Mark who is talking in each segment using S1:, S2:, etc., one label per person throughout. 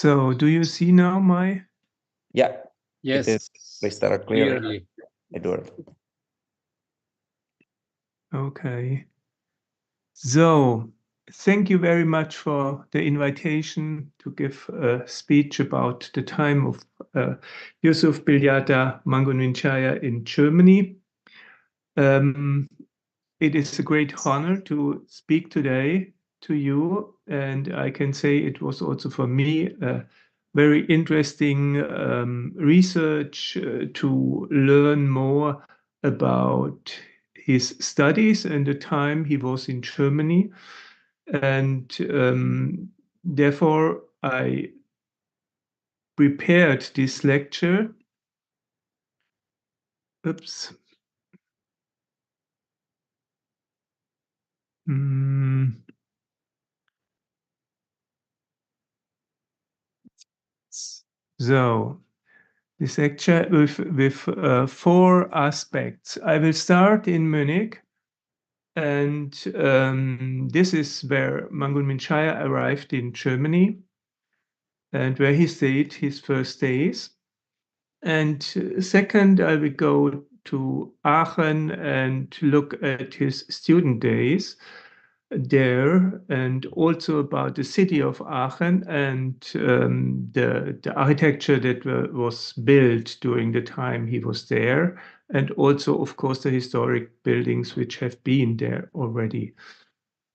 S1: So, do you see now my?
S2: Yeah.
S3: Yes.
S2: It is crystal clear,
S3: Clearly.
S2: Eduard.
S1: Okay. So, thank you very much for the invitation to give a speech about the time of Yusuf Bilyarta Mangunwijaya in Germany. It is a great honor to speak today to you, and I can say it was also for me a very interesting research to learn more about his studies and the time he was in Germany. And therefore, I prepared this lecture. Oops. So, this lecture with four aspects. I will start in Munich, and this is where Mangunwijaya arrived in Germany and where he stayed his first days. And second, I will go to Aachen and look at his student days there, and also about the city of Aachen and the architecture that was built during the time he was there, and also, of course, the historic buildings which have been there already.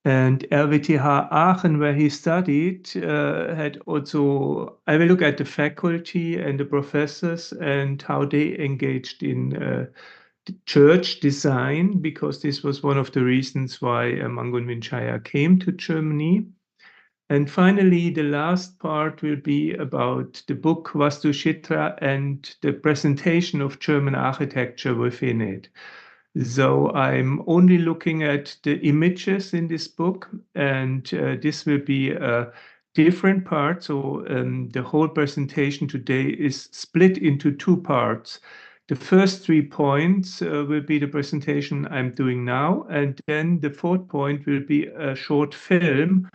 S1: And RWTH Aachen, where he studied, had also, I will look at the faculty and the professors and how they engaged in church design, because this was one of the reasons why Mangunwijaya came to Germany. And finally, the last part will be about the book Vastuchitra and the presentation of German architecture within it. So I'm only looking at the images in this book, and this will be a different part. So the whole presentation today is split into two parts. The first 3 points will be the presentation I'm doing now, and then the fourth point will be a short film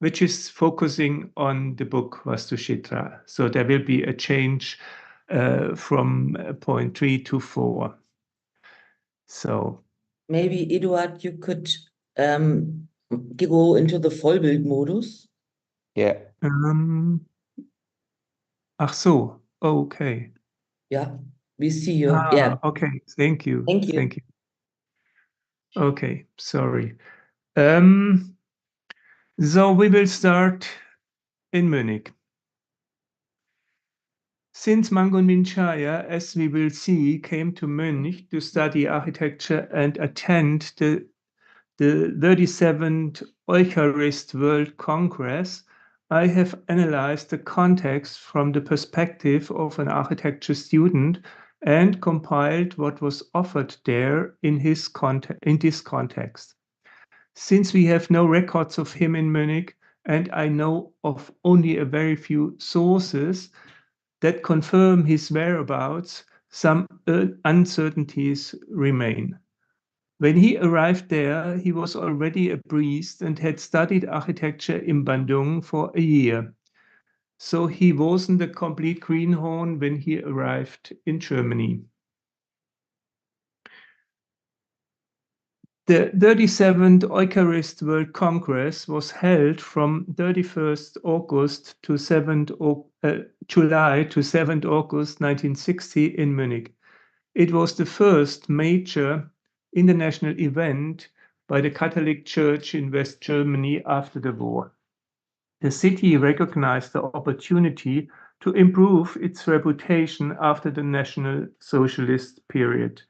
S1: which is focusing on the book Vastuchitra. So there will be a change from point 3 to 4. So
S4: maybe Eduard, you could go into the Vollbild modus.
S2: Yeah.
S1: Ach so, okay.
S4: Yeah, we see you. Yeah.
S1: Okay, thank you.
S4: Thank you.
S1: Thank you. Okay, sorry. So we will start in Munich. Since Mangunwijaya, as we will see, came to Munich to study architecture and attend the 37th Eucharist World Congress, I have analyzed the context from the perspective of an architecture student and compiled what was offered there in this context. Since we have no records of him in Munich, and I know of only a very few sources that confirm his whereabouts, some uncertainties remain. When he arrived there, he was already a priest and had studied architecture in Bandung for a year. So he wasn't a complete greenhorn when he arrived in Germany. The 37th Eucharist World Congress was held from 31st August to 7th July to 7th August 1960 in Munich. It was the first major international event by the Catholic Church in West Germany after the war. The city recognized the opportunity to improve its reputation after the National Socialist period.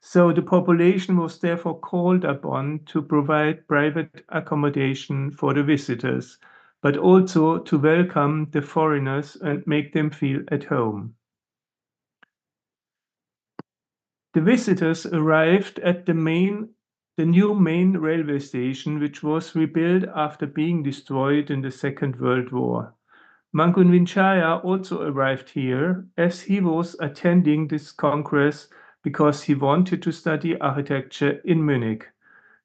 S1: So the population was therefore called upon to provide private accommodation for the visitors, but also to welcome the foreigners and make them feel at home. The visitors arrived at the new main railway station, which was rebuilt after being destroyed in the Second World War. Mangunwijaya also arrived here as he was attending this congress because he wanted to study architecture in Munich.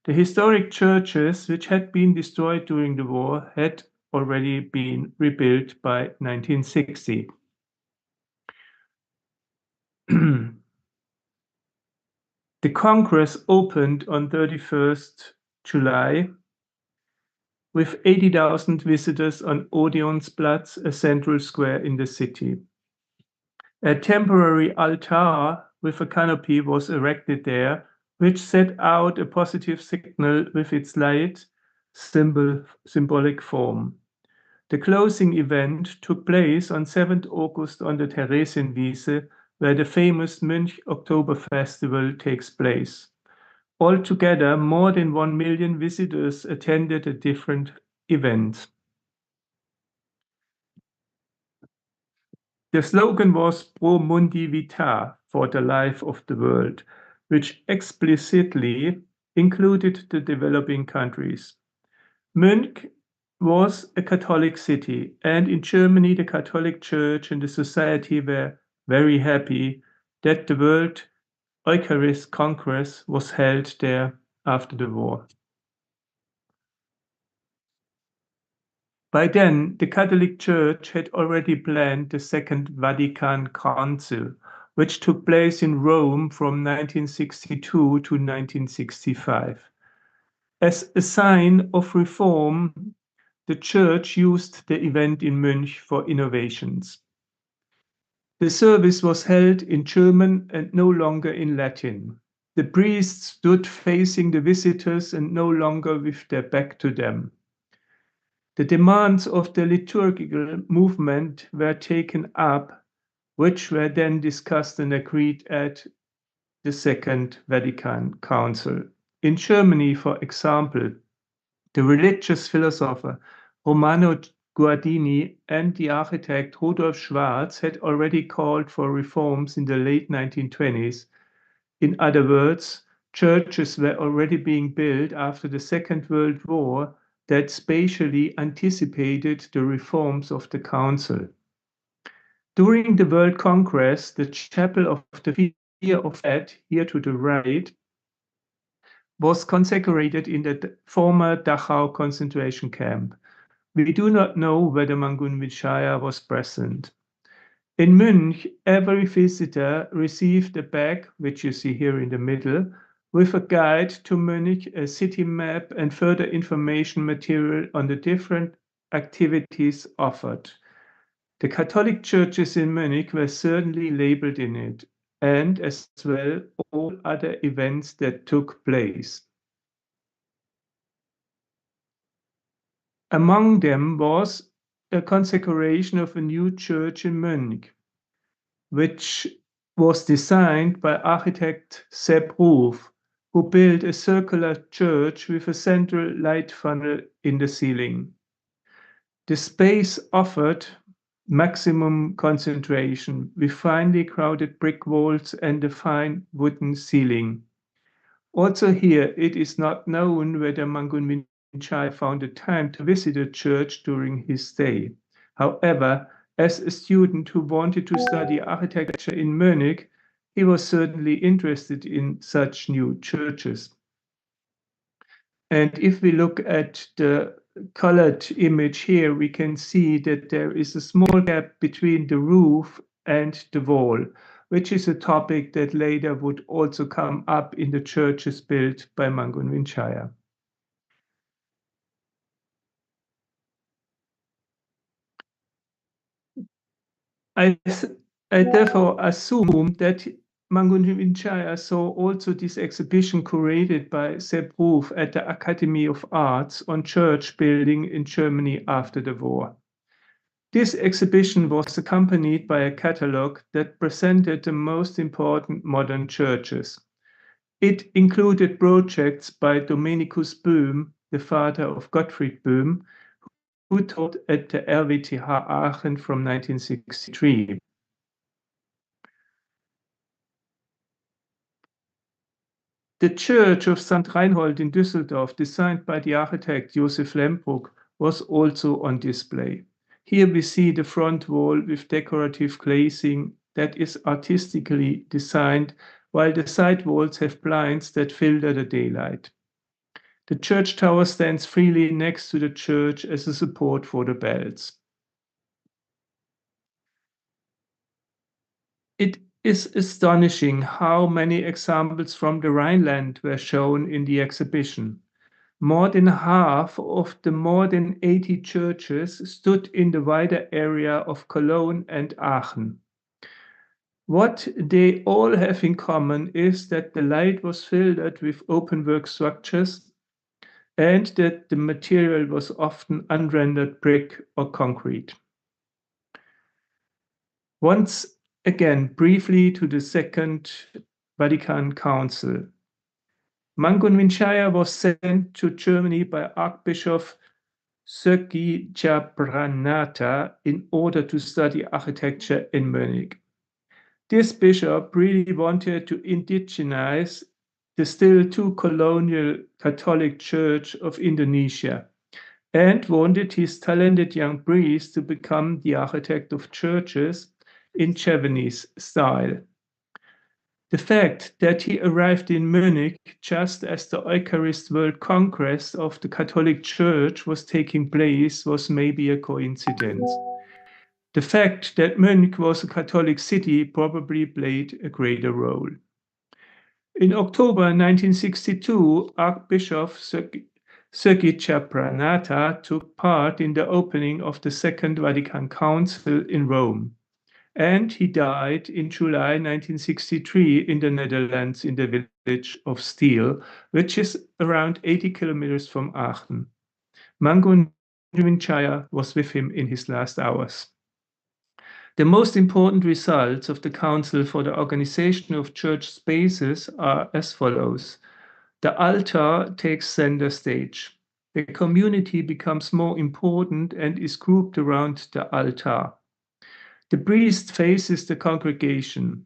S1: The historic churches, which had been destroyed during the war, had already been rebuilt by 1960. The Congress opened on 31st July with 80,000 visitors on Odeonsplatz, a central square in the city. A temporary altar with a canopy was erected there, which set out a positive signal with its light symbolic form. The closing event took place on 7th August on the Theresienwiese, where the famous Münch October Festival takes place. Altogether, more than 1 million visitors attended the different events. The slogan was Pro Mundi Vita, for the life of the world, which explicitly included the developing countries. Münch was a Catholic city, and in Germany the Catholic Church and the society were very happy that the World Eucharist Congress was held there after the war. By then, the Catholic Church had already planned the Second Vatican Council, which took place in Rome from 1962 to 1965. As a sign of reform, the Church used the event in Münch for innovations. The service was held in German and no longer in Latin. The priests stood facing the visitors and no longer with their back to them. The demands of the liturgical movement were taken up, which were then discussed and agreed at the Second Vatican Council. In Germany, for example, the religious philosopher Romano Guardini and the architect Rudolf Schwarz had already called for reforms in the late 1920s. In other words, churches were already being built after the Second World War that spatially anticipated the reforms of the Council. During the World Congress, the Chapel of the Fear of God, here to the right, was consecrated in the former Dachau concentration camp. We do not know whether Mangunwijaya was present. In Münch, every visitor received a bag, which you see here in the middle, with a guide to Munich, a city map, and further information material on the different activities offered. The Catholic churches in Munich were certainly labeled in it, and as well all other events that took place. Among them was a consecration of a new church in Munich, which was designed by architect Sepp Ruf, who built a circular church with a central light funnel in the ceiling. The space offered maximum concentration with finely crowded brick walls and a fine wooden ceiling. Also here, it is not known whether Mangunwijaya found the time to visit the church during his stay. However, as a student who wanted to study architecture in Munich, he was certainly interested in such new churches. And if we look at the colored image here, we can see that there is a small gap between the roof and the wall, which is a topic that later would also come up in the churches built by Mangunwijaya. I therefore assume that Mangunwijaya saw also this exhibition curated by Sepp Ruf at the Academy of Arts on church building in Germany after the war. This exhibition was accompanied by a catalogue that presented the most important modern churches. It included projects by Dominicus Böhm, the father of Gottfried Böhm, who taught at the RWTH Aachen from 1963. The Church of St. Reinhold in Düsseldorf, designed by the architect Josef Lembruck, was also on display. Here we see the front wall with decorative glazing that is artistically designed, while the side walls have blinds that filter the daylight. The church tower stands freely next to the church as a support for the bells. It is astonishing how many examples from the Rhineland were shown in the exhibition. More than half of the more than 80 churches stood in the wider area of Cologne and Aachen. What they all have in common is that the light was filled with openwork structures and that the material was often unrendered brick or concrete. Once again, briefly to the Second Vatican Council. Mangunwijaya was sent to Germany by Archbishop Sögijabranata in order to study architecture in Munich. This bishop really wanted to indigenize the still too colonial Catholic Church of Indonesia and wanted his talented young priest to become the architect of churches in Javanese style. The fact that he arrived in Munich just as the Eucharist World Congress of the Catholic Church was taking place was maybe a coincidence. The fact that Munich was a Catholic city probably played a greater role. In October 1962, Archbishop Sögijabranata took part in the opening of the Second Vatican Council in Rome, and he died in July 1963 in the Netherlands in the village of Stiel, which is around 80 kilometers from Aachen. Mangunwijaya was with him in his last hours. The most important results of the Council for the organization of church spaces are as follows. The altar takes center stage. The community becomes more important and is grouped around the altar. The priest faces the congregation.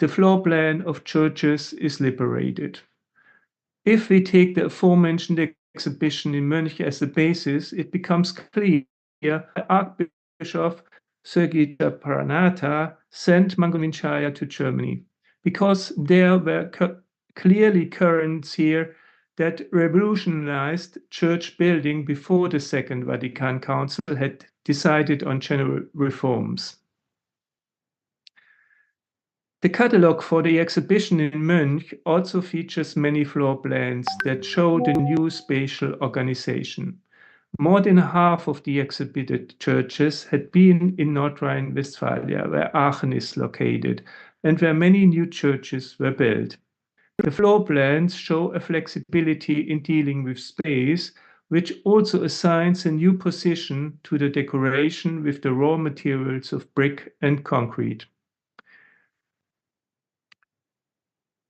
S1: The floor plan of churches is liberated. If we take the aforementioned exhibition in Munich as a basis, it becomes clear that Archbishop Sögijabranata sent Mangunwijaya to Germany, because there were clearly currents here that revolutionized church building before the Second Vatican Council had decided on general reforms. The catalogue for the exhibition in Munich also features many floor plans that show the new spatial organization. More than half of the exhibited churches had been in North Rhine-Westphalia, where Aachen is located, and where many new churches were built. The floor plans show a flexibility in dealing with space, which also assigns a new position to the decoration with the raw materials of brick and concrete.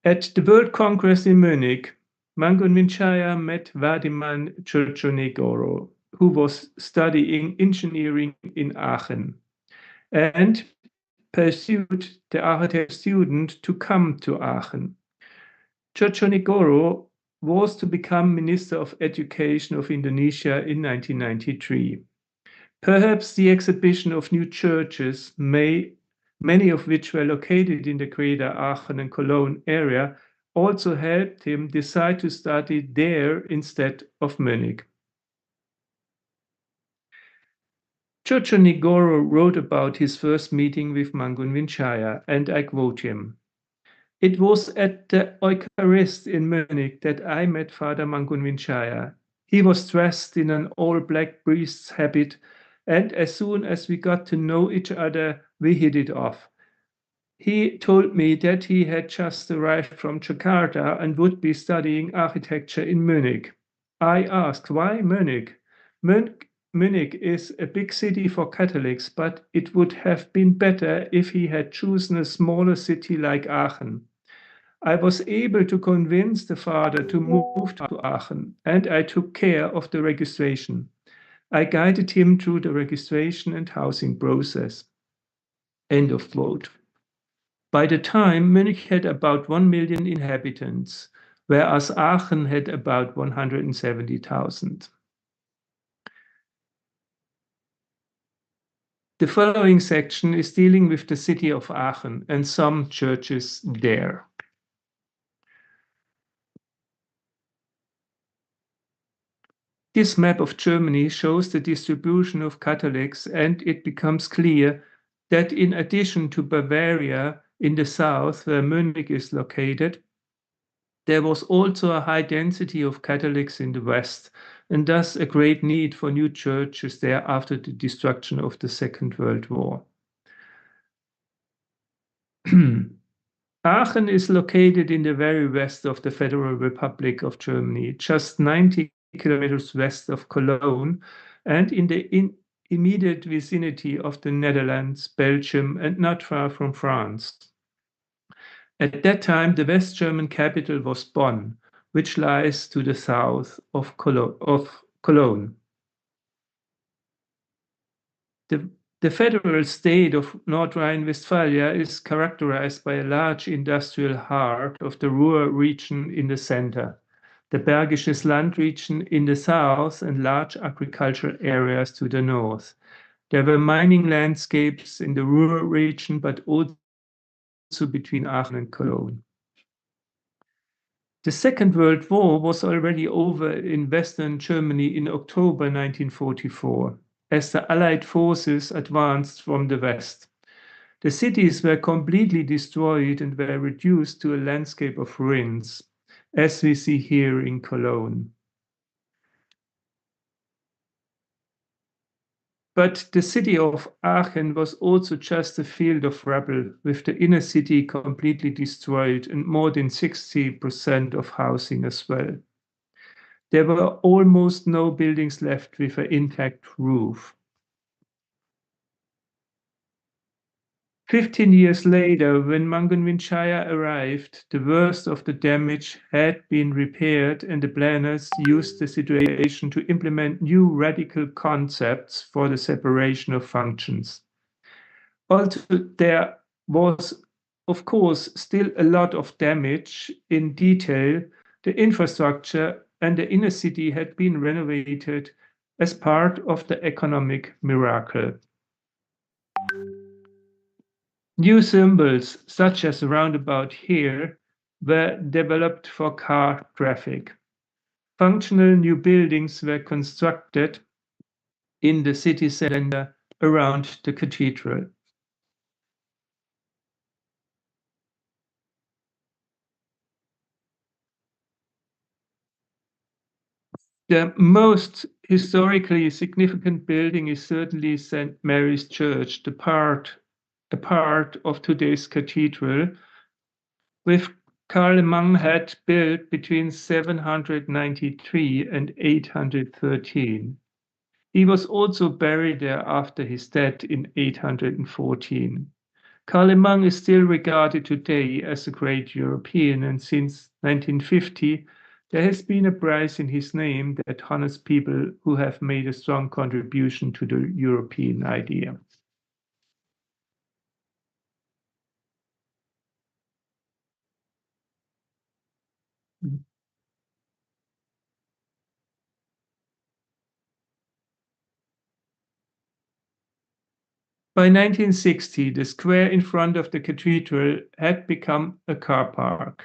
S1: At the World Congress in Munich, Mangunwijaya met Vadiman Churchonegoro, who was studying engineering in Aachen, and pursued the architect student to come to Aachen. Churchonegoro was to become Minister of Education of Indonesia in 1993. Perhaps the exhibition of new churches, many of which were located in the greater Aachen and Cologne area, also helped him decide to study there instead of Munich. Churchonegoro wrote about his first meeting with Mangunwijaya, and I quote him. It was at the Eucharist in Munich that I met Father Mangunwijaya. He was dressed in an all-black priest's habit, and as soon as we got to know each other, we hit it off. He told me that he had just arrived from Jakarta and would be studying architecture in Munich. I asked, why Munich? Munich is a big city for Catholics, but it would have been better if he had chosen a smaller city like Aachen. I was able to convince the father to move to Aachen, and I took care of the registration. I guided him through the registration and housing process. End of quote. By the time, Munich had about 1 million inhabitants, whereas Aachen had about 170,000. The following section is dealing with the city of Aachen and some churches there. This map of Germany shows the distribution of Catholics, and it becomes clear that in addition to Bavaria in the south, where Munich is located, there was also a high density of Catholics in the west, and thus a great need for new churches there after the destruction of the Second World War. Aachen is located in the very west of the Federal Republic of Germany, just 90 kilometers west of Cologne, and in the immediate vicinity of the Netherlands, Belgium, and not far from France. At that time, the West German capital was Bonn, which lies to the south of Cologne. The federal state of North Rhine-Westphalia is characterized by a large industrial heart of the Ruhr region in the center, the Bergisches Land region in the south, and large agricultural areas to the north. There were mining landscapes in the Ruhr region, but also between Aachen and Cologne. The Second World War was already over in Western Germany in October 1944, as the Allied forces advanced from the west. The cities were completely destroyed and were reduced to a landscape of ruins, as we see here in Cologne. But the city of Aachen was also just a field of rubble, with the inner city completely destroyed and more than 60% of housing as well. There were almost no buildings left with an intact roof. 15 years later, when Mangunwijaya arrived, the worst of the damage had been repaired, and the planners used the situation to implement new radical concepts for the separation of functions. Also, there was, of course, still a lot of damage in detail. The infrastructure and the inner city had been renovated as part of the economic miracle. New symbols, such as roundabout here, were developed for car traffic. Functional new buildings were constructed in the city center around the cathedral. The most historically significant building is certainly St. Mary's Church, a part of today's cathedral, which Carl had built between 793 and 813. He was also buried there after his death in 814. Carl is still regarded today as a great European, and since 1950, there has been a prize in his name that honors people who have made a strong contribution to the European idea. By 1960, the square in front of the cathedral had become a car park,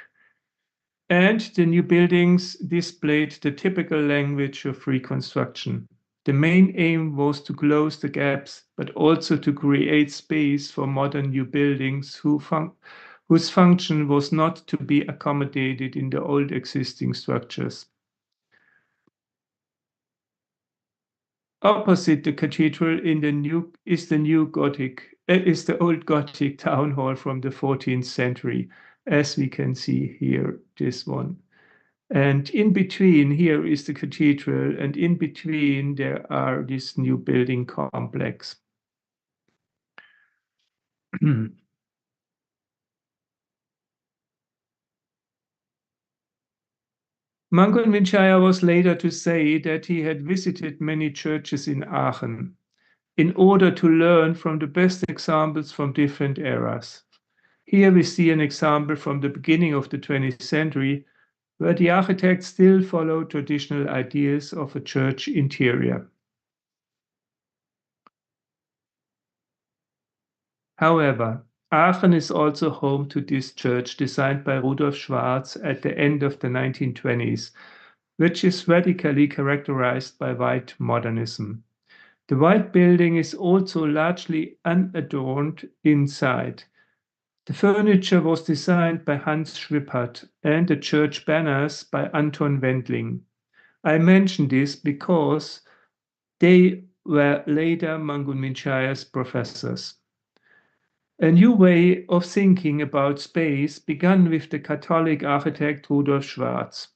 S1: and the new buildings displayed the typical language of reconstruction. The main aim was to close the gaps, but also to create space for modern new buildings whose function was not to be accommodated in the old existing structures. Opposite the cathedral is the old Gothic town hall from the 14th century, as we can see here, this one. And in between here is the cathedral, and in between there are this new building complex. Mangunwijaya was later to say that he had visited many churches in Aachen in order to learn from the best examples from different eras. Here we see an example from the beginning of the 20th century, where the architects still follow traditional ideas of a church interior. However, Aachen is also home to this church designed by Rudolf Schwarz at the end of the 1920s, which is radically characterized by white modernism. The white building is also largely unadorned inside. The furniture was designed by Hans Schwippert and the church banners by Anton Wendling. I mention this because they were later Mangunwijaya's professors. A new way of thinking about space began with the Catholic architect Rudolf Schwarz.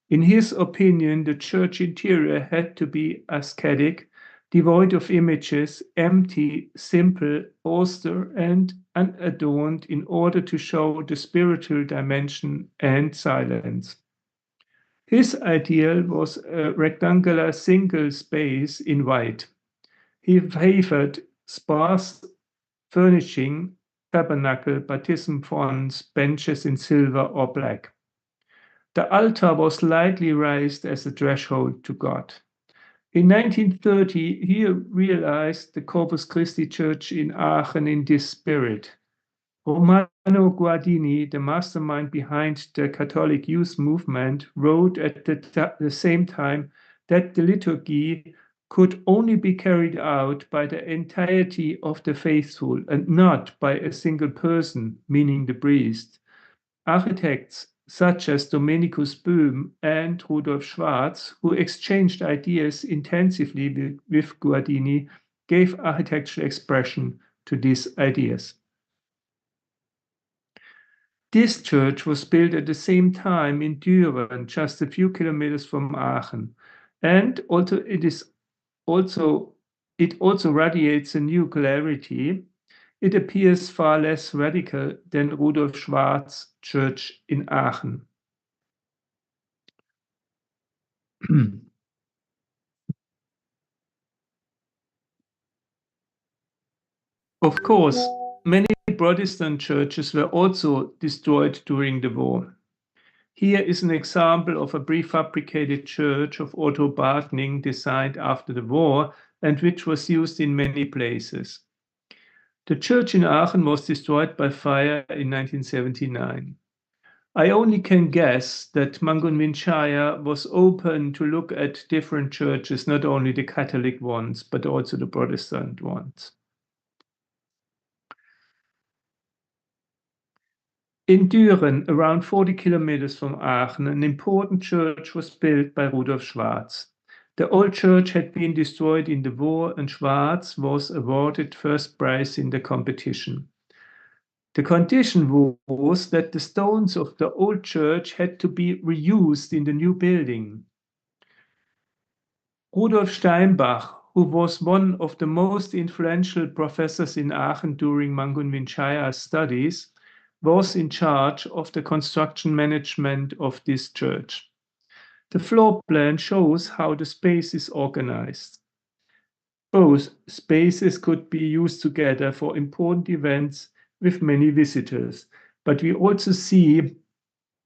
S1: In his opinion, the church interior had to be ascetic, devoid of images, empty, simple, austere, and unadorned in order to show the spiritual dimension and silence. His ideal was a rectangular single space in white. He favored sparse furnishing, tabernacle, baptism fonts, benches in silver or black. The altar was slightly raised as a threshold to God. In 1930, he realized the Corpus Christi Church in Aachen in this spirit. Romano Guardini, the mastermind behind the Catholic youth movement, wrote at the same time that the liturgy could only be carried out by the entirety of the faithful and not by a single person, meaning the priest. Architects such as Domenikus Böhm and Rudolf Schwarz, who exchanged ideas intensively with Guardini, gave architectural expression to these ideas. This church was built at the same time in Düren, just a few kilometers from Aachen, and it also radiates a new clarity. It appears far less radical than Rudolf Schwarz's church in Aachen. Of course, many Protestant churches were also destroyed during the war. Here is an example of a prefabricated church of Otto Bartning designed after the war and which was used in many places. The church in Aachen was destroyed by fire in 1979. I only can guess that Mangunwijaya was open to look at different churches, not only the Catholic ones, but also the Protestant ones. In Düren, around 40 kilometers from Aachen, an important church was built by Rudolf Schwarz. The old church had been destroyed in the war and Schwarz was awarded first prize in the competition. The condition was that the stones of the old church had to be reused in the new building. Rudolf Steinbach, who was one of the most influential professors in Aachen during Mangunwijaya's studies, was in charge of the construction management of this church. The floor plan shows how the space is organized. Both spaces could be used together for important events with many visitors, but we also see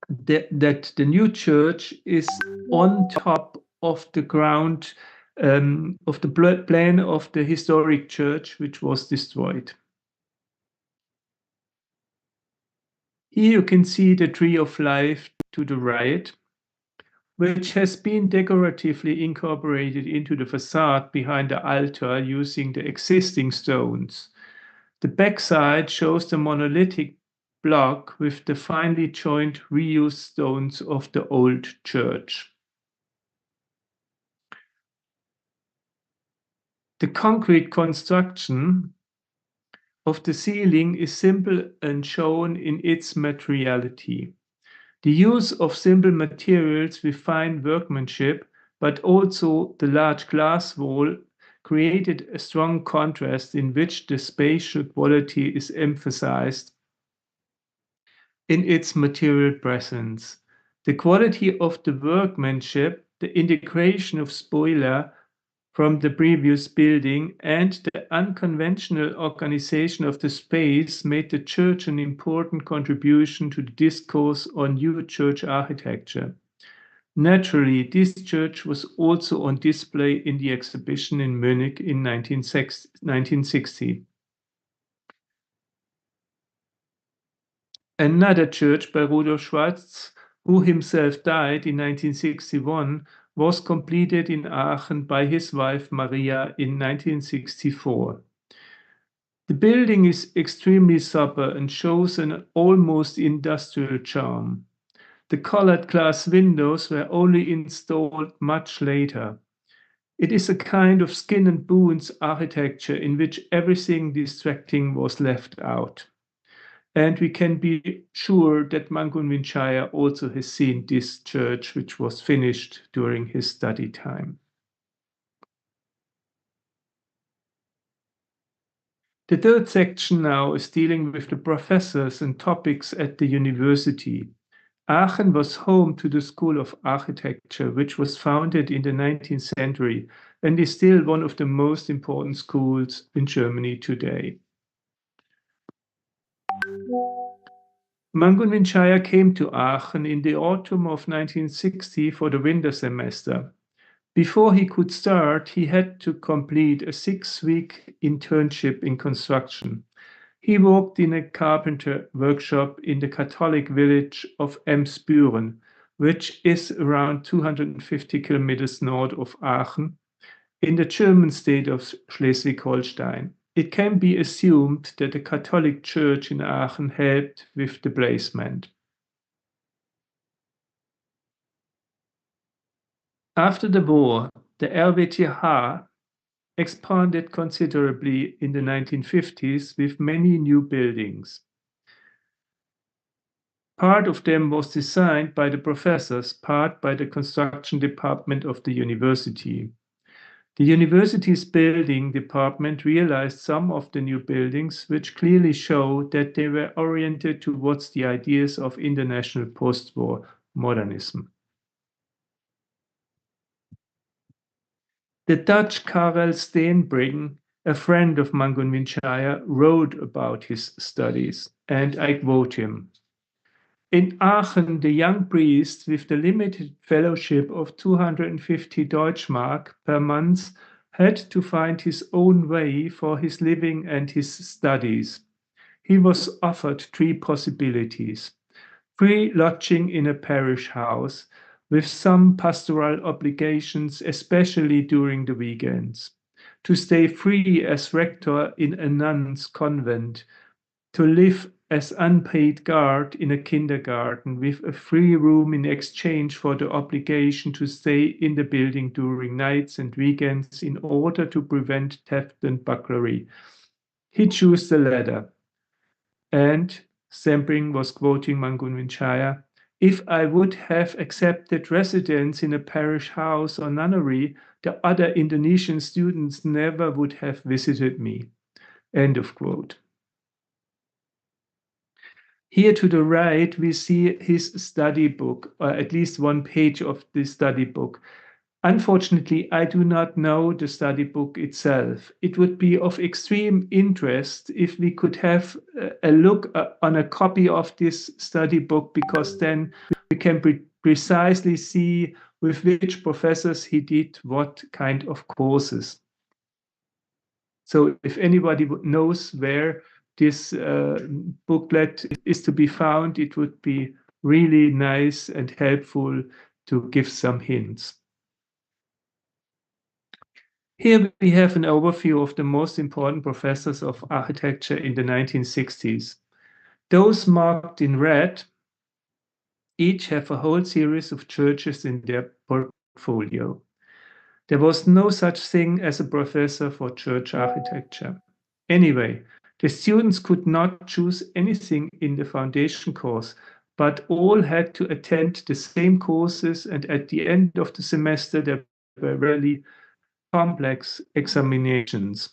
S1: that the new church is on top of the ground of the plan of the historic church, which was destroyed. Here you can see the tree of life to the right, which has been decoratively incorporated into the facade behind the altar using the existing stones. The backside shows the monolithic block with the finely joined reused stones of the old church. The concrete construction of the ceiling is simple and shown in its materiality. The use of simple materials with fine workmanship, but also the large glass wall, created a strong contrast in which the spatial quality is emphasized in its material presence. The quality of the workmanship, the integration of spoiler from the previous building, and the unconventional organization of the space made the church an important contribution to the discourse on new church architecture. Naturally, this church was also on display in the exhibition in Munich in 1960. Another church by Rudolf Schwarz who himself died in 1961, was completed in Aachen by his wife Maria in 1964. The building is extremely sober and shows an almost industrial charm. The colored glass windows were only installed much later. It is a kind of skin and bones architecture in which everything distracting was left out. And we can be sure that Mangunwijaya also has seen this church, which was finished during his study time. The third section now is dealing with the professors and topics at the university. Aachen was home to the School of Architecture, which was founded in the 19th century and is still one of the most important schools in Germany today. Mangunwijaya came to Aachen in the autumn of 1960 for the winter semester. Before he could start, he had to complete a 6-week internship in construction. He worked in a carpenter workshop in the Catholic village of Emsburen, which is around 250 kilometers north of Aachen, in the German state of Schleswig-Holstein. It can be assumed that the Catholic Church in Aachen helped with the placement. After the war, the RWTH expanded considerably in the 1950s with many new buildings. Part of them was designed by the professors, part by the construction department of the university. The university's building department realized some of the new buildings, which clearly show that they were oriented towards the ideas of international post-war modernism. The Dutch Karel Steenbring, a friend of Mangunwijaya, wrote about his studies, and I quote him. In Aachen, the young priest with the limited fellowship of 250 Deutschmark per month had to find his own way for his living and his studies. He was offered 3 possibilities: free lodging in a parish house, with some pastoral obligations, especially during the weekends, to stay free as rector in a nun's convent, to live as unpaid guard in a kindergarten with a free room in exchange for the obligation to stay in the building during nights and weekends in order to prevent theft and burglary. He chose the latter. And Steenbring was quoting Mangunwijaya, "If I would have accepted residence in a parish house or nunnery, the other Indonesian students never would have visited me." End of quote. Here to the right, we see his study book, or at least one page of the study book. Unfortunately, I do not know the study book itself. It would be of extreme interest if we could have a look on a copy of this study book, because then we can precisely see with which professors he did what kind of courses. So if anybody knows where this booklet is to be found, it would be really nice and helpful to give some hints. Here we have an overview of the most important professors of architecture in the 1960s. Those marked in red each have a whole series of churches in their portfolio. There was no such thing as a professor for church architecture. Anyway, the students could not choose anything in the foundation course, but all had to attend the same courses, and at the end of the semester there were really complex examinations.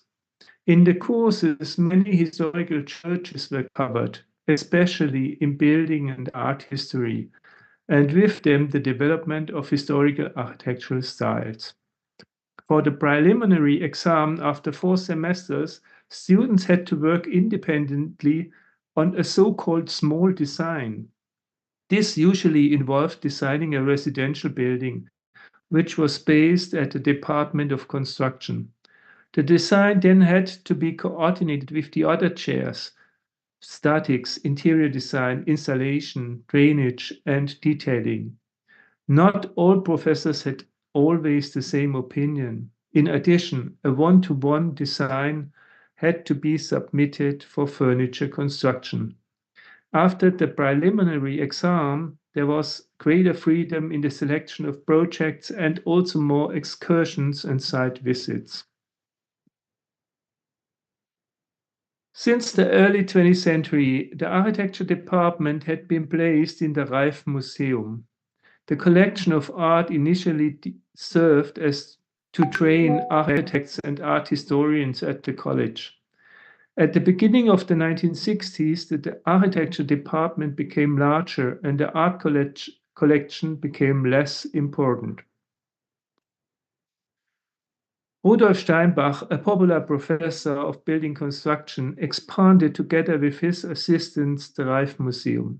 S1: In the courses, many historical churches were covered, especially in building and art history, and with them the development of historical architectural styles. For the preliminary exam after 4 semesters, students had to work independently on a so-called small design. This usually involved designing a residential building, which was based at the Department of Construction. The design then had to be coordinated with the other chairs. statics, interior design, installation, drainage, and detailing. Not all professors had always the same opinion. In addition, a one-to-one design had to be submitted for furniture construction. After the preliminary exam, there was greater freedom in the selection of projects and also more excursions and site visits. Since the early 20th century, the architecture department had been placed in the Rijksmuseum. The collection of art initially served as to train architects and art historians at the college. At the beginning of the 1960s, the architecture department became larger and the art collection became less important. Rudolf Steinbach, a popular professor of building construction, expanded together with his assistants the Rijksmuseum.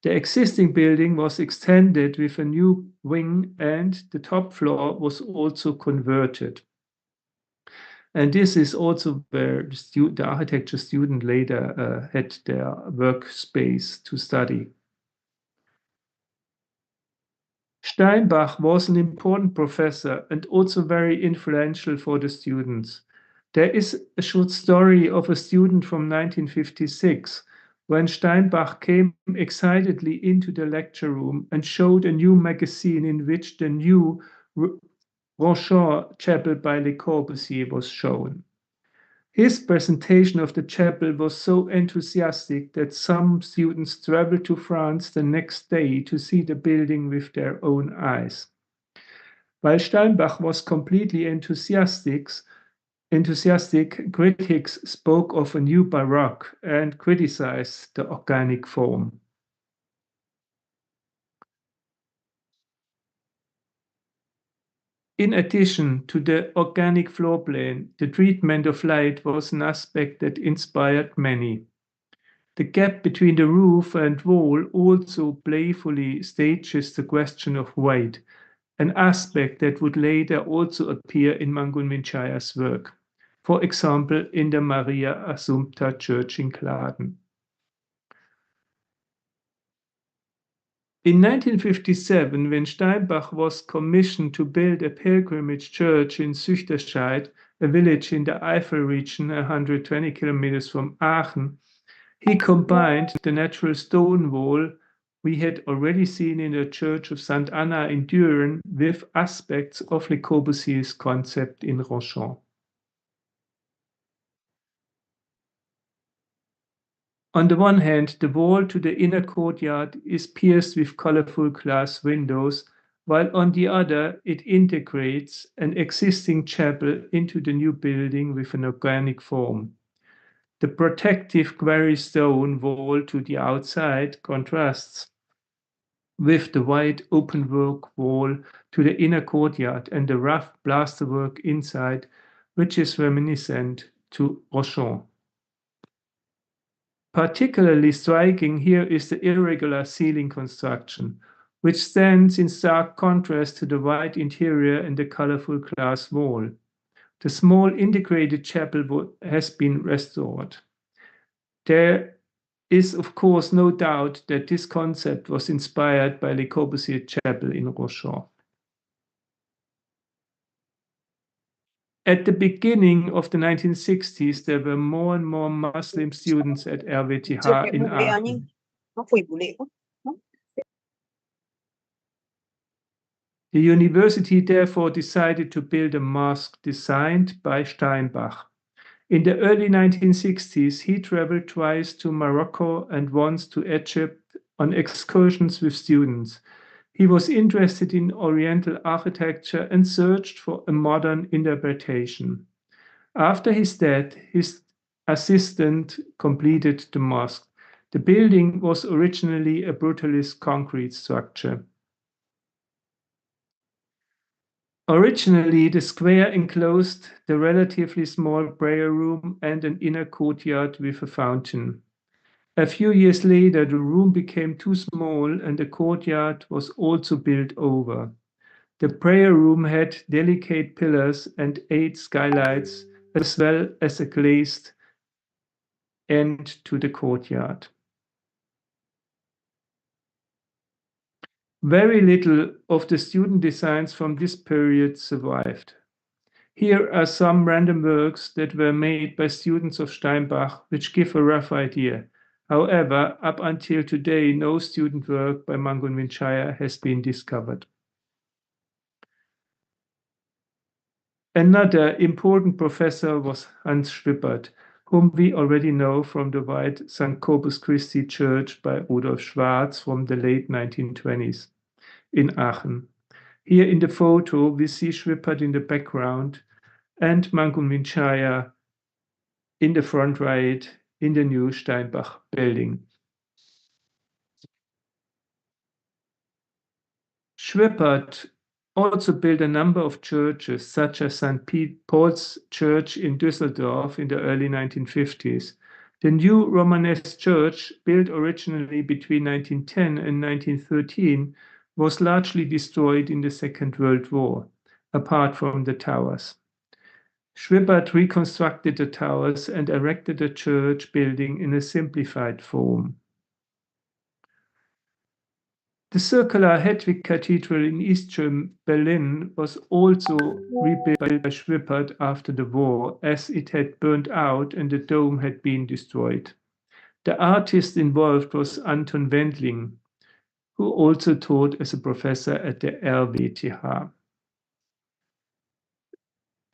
S1: The existing building was extended with a new wing and the top floor was also converted. And this is also where the architecture student later had their workspace to study. Steinbach was an important professor and also very influential for the students. There is a short story of a student from 1956 when Steinbach came excitedly into the lecture room and showed a new magazine in which the new Rochon chapel by Le Corbusier was shown. His presentation of the chapel was so enthusiastic that some students traveled to France the next day to see the building with their own eyes. While Steinbach was completely enthusiastic, critics spoke of a new Baroque and criticized the organic form. In addition to the organic floor plan, the treatment of light was an aspect that inspired many. The gap between the roof and wall also playfully stages the question of weight, an aspect that would later also appear in Mangunwijaya's work, for example in the Maria Assumpta Church in Gladen. In 1957, when Steinbach was commissioned to build a pilgrimage church in Zuchterscheid, a village in the Eifel region 120 kilometers from Aachen, he combined the natural stone wall we had already seen in the Church of St. Anna in Düren with aspects of Le Corbusier's concept in Rochon. On the one hand, the wall to the inner courtyard is pierced with colorful glass windows, while on the other, it integrates an existing chapel into the new building with an organic form. The protective quarry stone wall to the outside contrasts with the white openwork wall to the inner courtyard and the rough plasterwork inside, which is reminiscent to Rochon. Particularly striking here is the irregular ceiling construction, which stands in stark contrast to the white interior and the colorful glass wall. The small integrated chapel has been restored. There is, of course, no doubt that this concept was inspired by Le Corbusier Chapel in Rochon. At the beginning of the 1960s, there were more and more Muslim students at RWTH in Aachen. The university therefore decided to build a mosque designed by Steinbach. In the early 1960s, he traveled twice to Morocco and once to Egypt on excursions with students. He was interested in Oriental architecture and searched for a modern interpretation. After his death, his assistant completed the mosque. The building was originally a brutalist concrete structure. Originally, the square enclosed the relatively small prayer room and an inner courtyard with a fountain. A few years later, the room became too small and the courtyard was also built over. The prayer room had delicate pillars and 8 skylights, as well as a glazed end to the courtyard. Very little of the student designs from this period survived. Here are some random works that were made by students of Steinbach, which give a rough idea. However, up until today, no student work by Mangunwijaya has been discovered. Another important professor was Hans Schwippert, whom we already know from the white St. Corpus Christi Church by Rudolf Schwarz from the late 1920s in Aachen. Here in the photo, we see Schwippert in the background and Mangunwijaya in the front right in the new Steinbach building. Schwippert also built a number of churches, such as St. Paul's Church in Düsseldorf in the early 1950s. The new Romanesque church, built originally between 1910 and 1913, was largely destroyed in the Second World War, apart from the towers. Schwippert reconstructed the towers and erected the church building in a simplified form. The circular Hedwig Cathedral in East Berlin was also rebuilt by Schwippert after the war, as it had burned out and the dome had been destroyed. The artist involved was Anton Wendling, who also taught as a professor at the RWTH.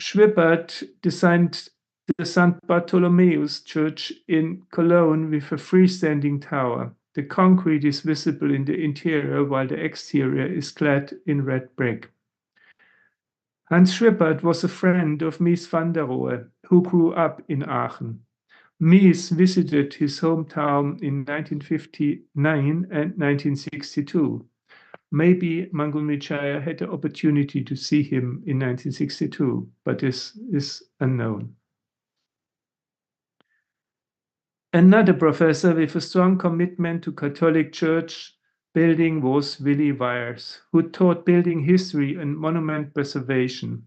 S1: Schwippert designed the St. Bartholomew's Church in Cologne with a freestanding tower. The concrete is visible in the interior while the exterior is clad in red brick. Hans Schwippert was a friend of Mies van der Rohe, who grew up in Aachen. Mies visited his hometown in 1959 and 1962. Maybe Mangunwijaya had the opportunity to see him in 1962, but this is unknown. Another professor with a strong commitment to Catholic church building was Willy Weyers, who taught building history and monument preservation.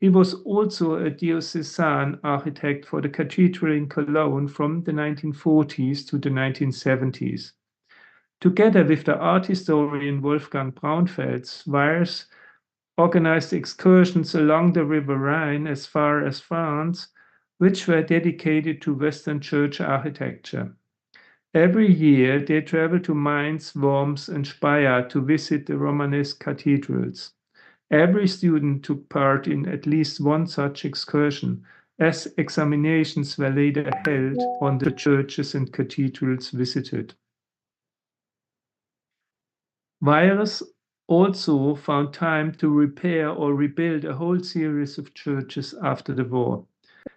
S1: He was also a diocesan architect for the cathedral in Cologne from the 1940s to the 1970s. Together with the art historian Wolfgang Braunfels, Weyers organized excursions along the River Rhine as far as France, which were dedicated to Western church architecture. Every year, they traveled to Mainz, Worms, and Speyer to visit the Romanesque cathedrals. Every student took part in at least one such excursion, as examinations were later held on the churches and cathedrals visited. Weyers also found time to repair or rebuild a whole series of churches after the war.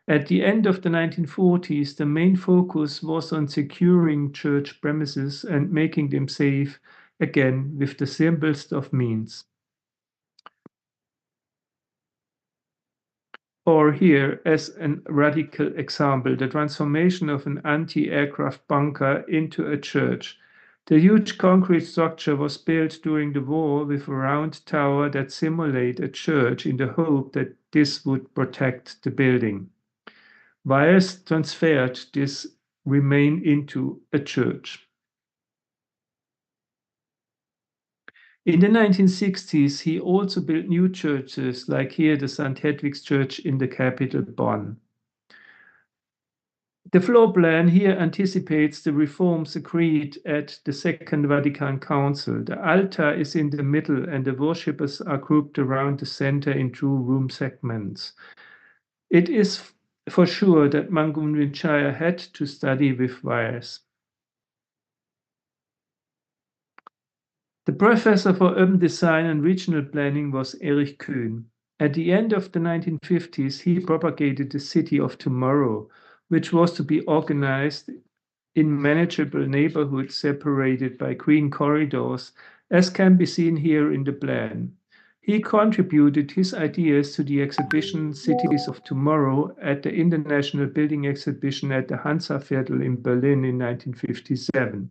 S1: At the end of the 1940s, the main focus was on securing church premises and making them safe, again with the simplest of means. Or here, as a radical example, the transformation of an anti-aircraft bunker into a church. The huge concrete structure was built during the war with a round tower that simulated a church in the hope that this would protect the building. Weyers transferred this remain into a church. In the 1960s, he also built new churches, like here the St. Hedwig's Church in the capital Bonn. The floor plan here anticipates the reforms agreed at the Second Vatican Council. The altar is in the middle and the worshippers are grouped around the center in two room segments. It is for sure that Mangunwijaya had to study with Weyers. The professor for urban design and regional planning was Eduard Kögel. At the end of the 1950s, he propagated the city of tomorrow, which was to be organized in manageable neighborhoods separated by green corridors, as can be seen here in the plan. He contributed his ideas to the exhibition Cities of Tomorrow at the International Building Exhibition at the Hansaviertel in Berlin in 1957.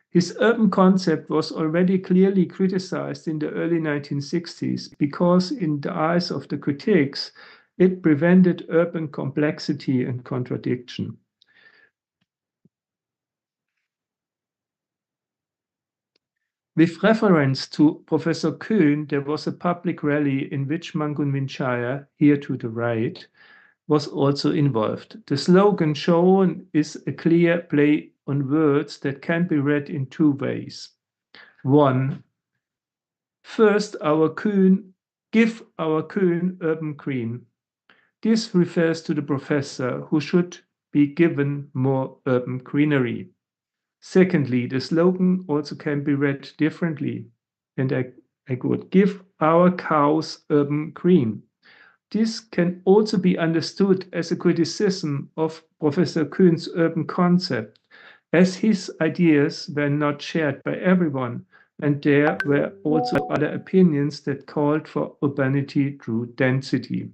S1: His urban concept was already clearly criticized in the early 1960s because, in the eyes of the critics, it prevented urban complexity and contradiction. With reference to Professor Köhn, there was a public rally in which Mangunwijaya, here to the right, was also involved. The slogan shown is a clear play on words that can be read in two ways. One, first, give our Köhn urban green. This refers to the professor who should be given more urban greenery. Secondly, the slogan also can be read differently, and I quote, give our cows urban green. This can also be understood as a criticism of Professor Köhn's urban concept, as his ideas were not shared by everyone, and there were also other opinions that called for urbanity through density.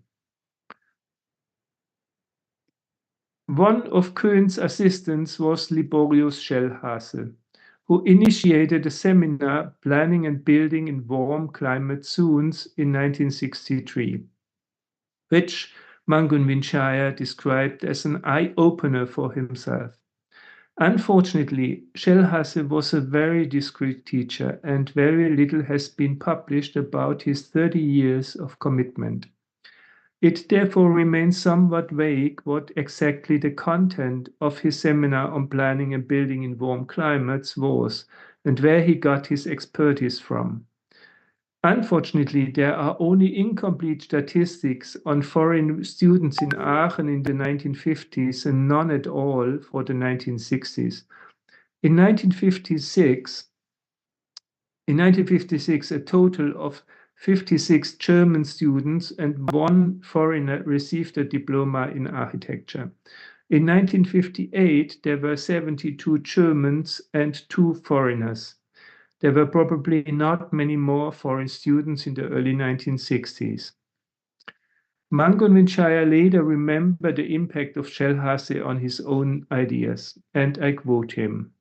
S1: One of Köhn's assistants was Liborius Schellhase, who initiated a seminar Planning and Building in Warm Climate Zones in 1963, which Mangunwijaya described as an eye-opener for himself. Unfortunately, Schellhase was a very discreet teacher, and very little has been published about his 30 years of commitment. It therefore remains somewhat vague what exactly the content of his seminar on planning and building in warm climates was, and where he got his expertise from. Unfortunately, there are only incomplete statistics on foreign students in Aachen in the 1950s and none at all for the 1960s. In 1956, a total of 56 German students and one foreigner received a diploma in architecture. In 1958, there were 72 Germans and 2 foreigners. There were probably not many more foreign students in the early 1960s. Mangunwijaya later remembered the impact of Schellhase on his own ideas, and I quote him.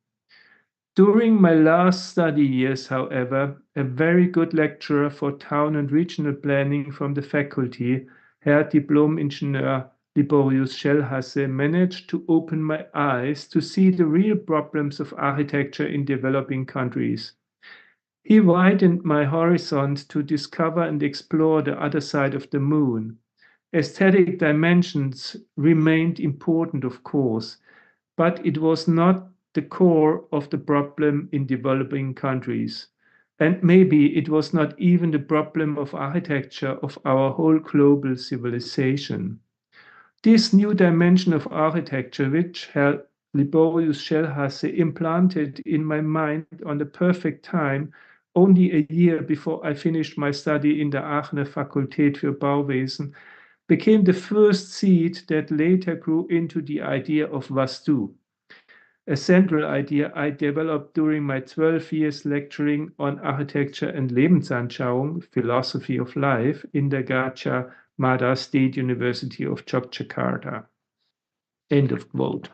S1: During my last study years, however, a very good lecturer for town and regional planning from the faculty, Herr Diplom-Ingenieur Liborius Schellhase, managed to open my eyes to see the real problems of architecture in developing countries. He widened my horizont to discover and explore the other side of the moon. Aesthetic dimensions remained important, of course, but it was not the core of the problem in developing countries. And maybe it was not even the problem of architecture of our whole global civilization. This new dimension of architecture, which Herr Liborius Schellhase implanted in my mind on the perfect time, only a year before I finished my study in the Aachener Fakultät für Bauwesen, became the first seed that later grew into the idea of Vastu, a central idea I developed during my 12 years lecturing on architecture and Lebensanschauung, philosophy of life, in the Gajah Mada State University of Yogyakarta. End of quote.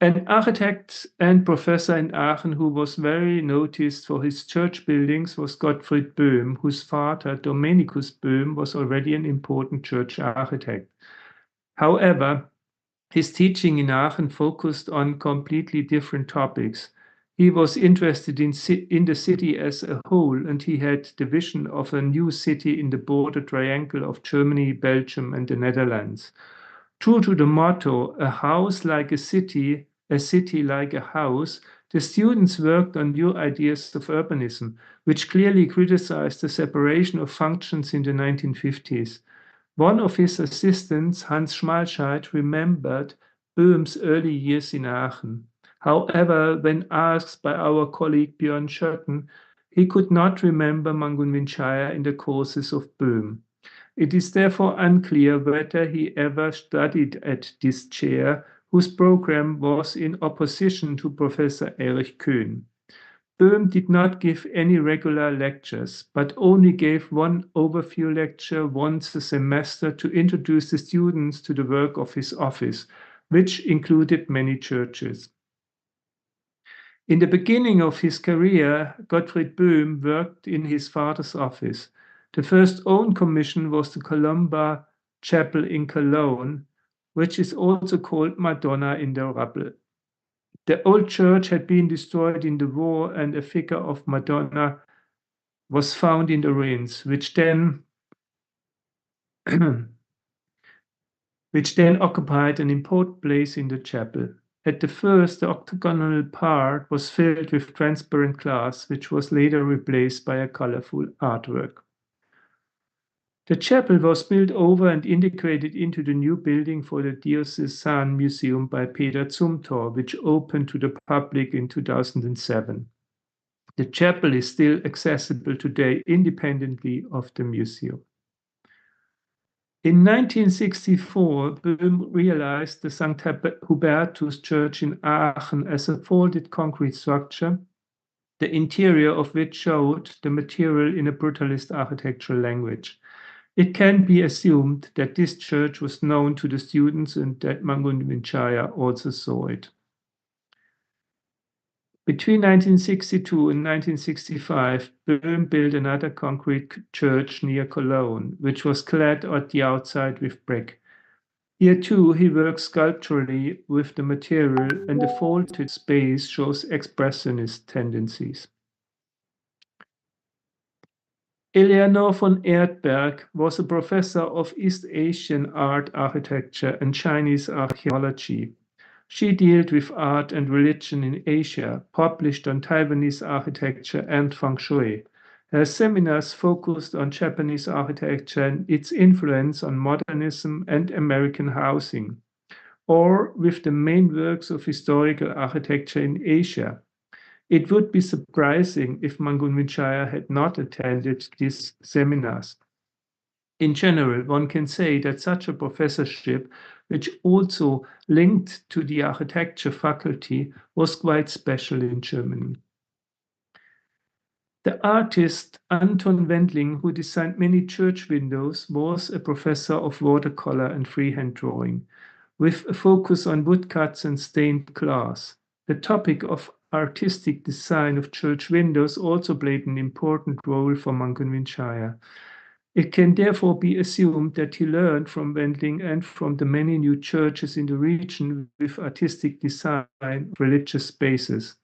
S1: An architect and professor in Aachen who was very noticed for his church buildings was Gottfried Böhm, whose father, Domenikus Böhm, was already an important church architect. However, his teaching in Aachen focused on completely different topics. He was interested in the city as a whole, and he had the vision of a new city in the border triangle of Germany, Belgium, and the Netherlands. True to the motto, a house like a city like a house, the students worked on new ideas of urbanism, which clearly criticized the separation of functions in the 1950s. One of his assistants, Hans Schmalscheid, remembered Böhm's early years in Aachen. However, when asked by our colleague Björn Schötten, he could not remember Mangunwijaya in the courses of Böhm. It is therefore unclear whether he ever studied at this chair, whose program was in opposition to Professor Erich Köhn. Böhm did not give any regular lectures, but only gave one overview lecture once a semester to introduce the students to the work of his office, which included many churches. In the beginning of his career, Gottfried Böhm worked in his father's office. The first own commission was the Columba Chapel in Cologne, which is also called Madonna in the Rubble. The old church had been destroyed in the war, and a figure of Madonna was found in the ruins, which then occupied an important place in the chapel. At the first, the octagonal part was filled with transparent glass, which was later replaced by a colorful artwork. The chapel was built over and integrated into the new building for the Diocesan Museum by Peter Zumthor, which opened to the public in 2007. The chapel is still accessible today independently of the museum. In 1964, Böhm realized the St. Hubertus Church in Aachen as a folded concrete structure, the interior of which showed the material in a brutalist architectural language. It can be assumed that this church was known to the students and that Mangunwijaya also saw it. Between 1962 and 1965, Böhm built another concrete church near Cologne, which was clad at the outside with brick. Here too, he worked sculpturally with the material, and the folded space shows expressionist tendencies. Eleanor von Erdberg was a professor of East Asian art architecture and Chinese archaeology. She dealt with art and religion in Asia, published on Taiwanese architecture and feng shui. Her seminars focused on Japanese architecture and its influence on modernism and American housing, or with the main works of historical architecture in Asia. It would be surprising if Mangunwijaya had not attended these seminars. In general, one can say that such a professorship, which also linked to the architecture faculty, was quite special in Germany. The artist Anton Wendling, who designed many church windows, was a professor of watercolor and freehand drawing, with a focus on woodcuts and stained glass. The topic of artistic design of church windows also played an important role for Mangunwijaya. It can therefore be assumed that he learned from Wendling and from the many new churches in the region with artistic design of religious spaces.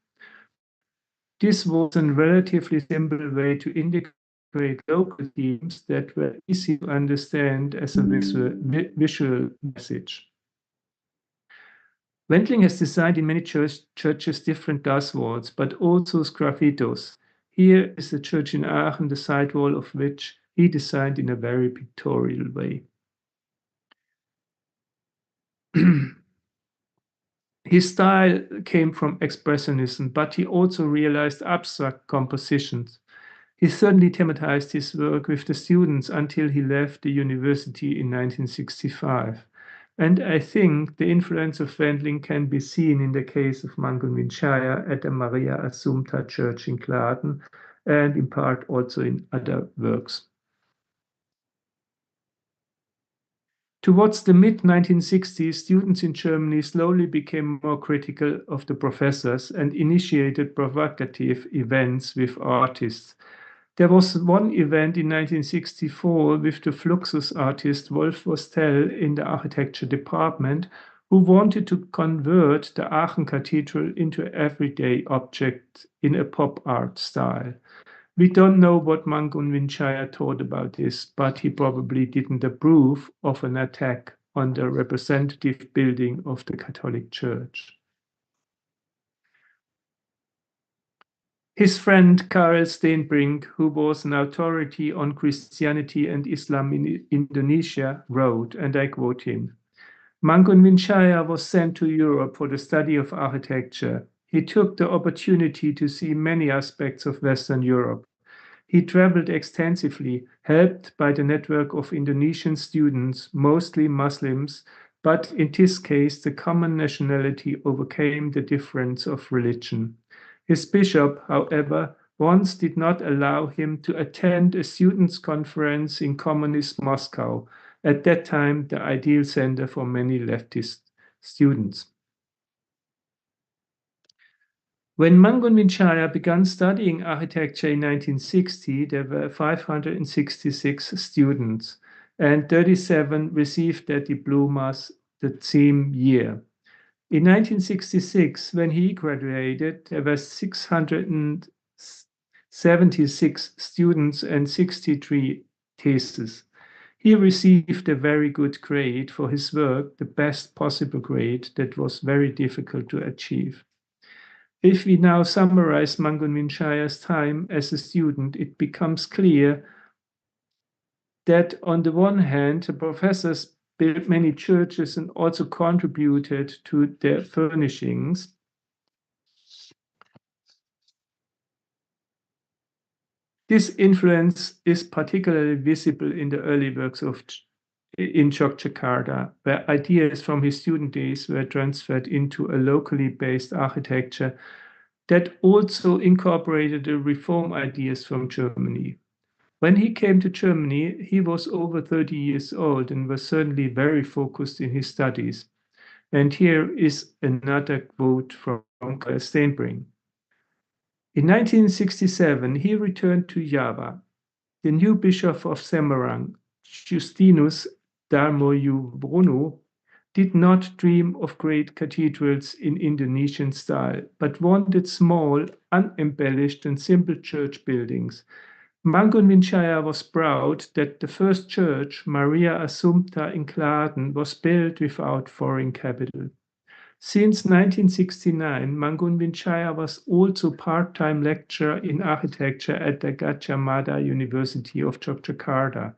S1: This was a relatively simple way to integrate local themes that were easy to understand as a visual message. Wendling has designed in many churches different glass walls, but also sgraffitos. Here is the church in Aachen, the side wall of which he designed in a very pictorial way. His style came from expressionism, but he also realized abstract compositions. He certainly thematized his work with the students until he left the university in 1965. And I think the influence of Wendling can be seen in the case of Mangunwijaya at the Maria Assumpta Church in Gladen, and in part also in other works. Towards the mid-1960s, students in Germany slowly became more critical of the professors and initiated provocative events with artists. There was one event in 1964 with the Fluxus artist Wolf Vostell in the architecture department, who wanted to convert the Aachen Cathedral into an everyday object in a pop art style. We don't know what Mangunwijaya thought about this, but he probably didn't approve of an attack on the representative building of the Catholic Church. His friend Karel Steenbrink, who was an authority on Christianity and Islam in Indonesia, wrote, and I quote him, "Mangunwijaya was sent to Europe for the study of architecture. He took the opportunity to see many aspects of Western Europe. He traveled extensively, helped by the network of Indonesian students, mostly Muslims, but in this case, the common nationality overcame the difference of religion. His bishop, however, once did not allow him to attend a students' conference in communist Moscow, at that time the ideal center for many leftist students." When Mangunwijaya began studying architecture in 1960, there were 566 students, and 37 received their diplomas the same year. In 1966, when he graduated, there were 676 students and 63 theses. He received a very good grade for his work, the best possible grade that was very difficult to achieve. If we now summarize Mangunwijaya's time as a student, it becomes clear that on the one hand, the professors built many churches and also contributed to their furnishings. This influence is particularly visible in the early works in Yogyakarta, where ideas from his student days were transferred into a locally based architecture that also incorporated the reform ideas from Germany. When he came to Germany, he was over 30 years old and was certainly very focused in his studies. And here is another quote from Steinbring. In 1967, he returned to Java. The new bishop of Semarang, Justinus Darmoyuwono, did not dream of great cathedrals in Indonesian style, but wanted small, unembellished and simple church buildings. Mangunwijaya was proud that the first church, Maria Assumpta in Kladen, was built without foreign capital. Since 1969, Mangunwijaya was also part-time lecturer in architecture at the Gadjah Mada University of Yogyakarta.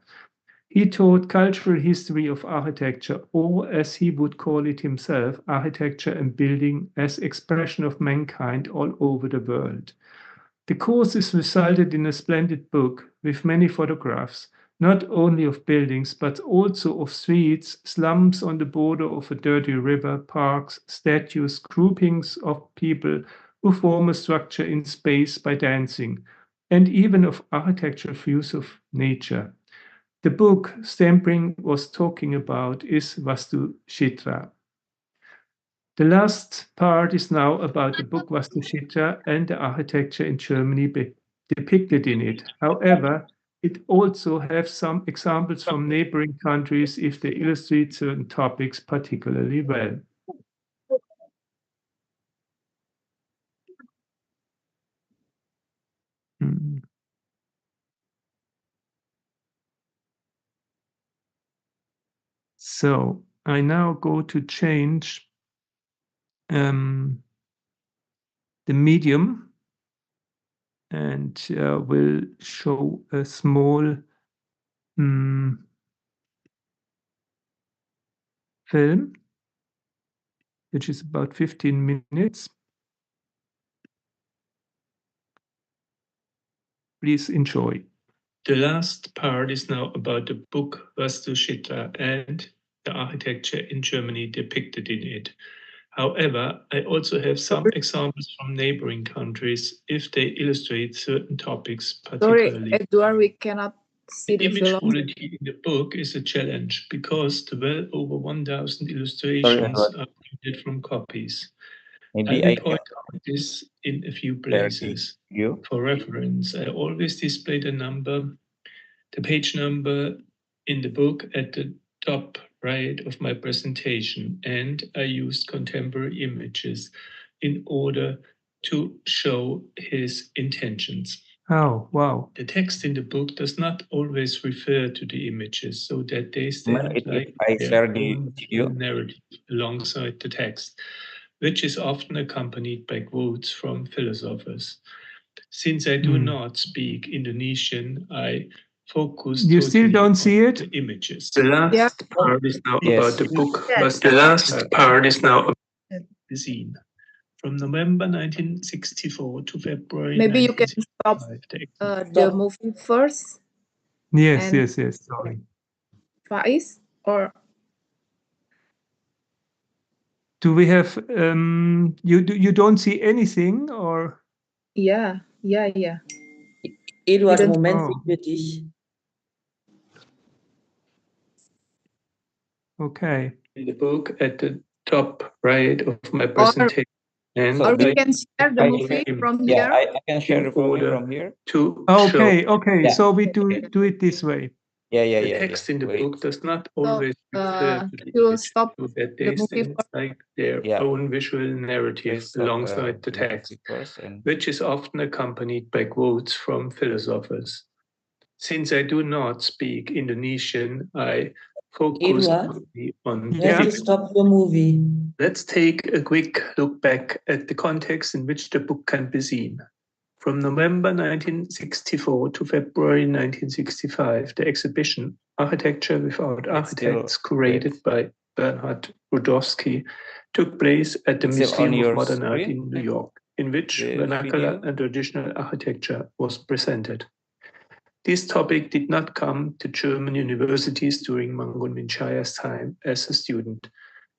S1: He taught cultural history of architecture, or as he would call it himself, architecture and building as expression of mankind all over the world. The courses resulted in a splendid book with many photographs, not only of buildings, but also of streets, slums on the border of a dirty river, parks, statues, groupings of people who form a structure in space by dancing, and even of architectural views of nature. The book Steinbring was talking about is Vastu Chitra. The last part is now about the book Vastu Chitra and the architecture in Germany depicted in it. However, it also has some examples from neighboring countries if they illustrate certain topics particularly well. So I now go to change the medium and will show a small film, which is about 15 minutes. Please enjoy. The last part is now about the book Vastu Chitra and the architecture in Germany depicted in it. However, I also have some examples from neighboring countries if they illustrate certain topics particularly.
S3: Sorry, Eduard, we cannot see the
S1: image
S3: film.
S1: quality in the book is a challenge because the well over 1,000 illustrations are printed from copies.
S2: Maybe
S1: I
S2: I
S1: will point out this in a few places.
S2: you.
S1: For reference, I always display the page number in the book at the top right of my presentation, and I used contemporary images in order to show his intentions. Oh, wow. The text in the book does not always refer to the images so that they stand like
S2: I
S1: their
S2: share the
S1: own
S2: video.
S1: narrative alongside the text, which is often accompanied by quotes from philosophers. Since I do not speak Indonesian, I focus. You still don't see it? The images. The last part is now about the book.
S3: Yes.
S1: The last part is now about the scene. From November 1964 to February
S3: Maybe you can
S1: 1965.
S3: stop the movie first.
S1: Yes,
S3: and-
S1: yes. Sorry.
S3: Faiz, or
S1: Do we have you don't see anything or?
S3: yeah.
S4: Eduard,
S3: Didn't-
S4: Moment
S1: Oh.
S4: für dich.
S1: Okay. In the book at the top right of my presentation. And
S3: Or we
S2: I-
S3: can share the
S2: I-
S3: movie from
S2: Yeah,
S3: here.
S2: I can share the movie from here.
S1: Okay.
S2: Yeah.
S1: So we do it this way. The text in the book does not always refer to the
S3: you
S1: image,
S3: stop
S1: so that
S3: the
S1: they
S3: movie
S1: stand like their own visual narrative alongside the text, which is often accompanied by quotes from philosophers. Since I do not speak Indonesian, I focus
S4: Eduard,
S1: only on
S4: you have to stop your movie.
S1: Let's take a quick look back at the context in which the book can be seen. From November 1964 to February 1965, the exhibition Architecture Without Architects, curated by Bernhard Rudowski, took place at the Museum of Modern Art in New York, in which vernacular and traditional architecture was presented. This topic did not come to German universities during Mangunwijaya's time as a student.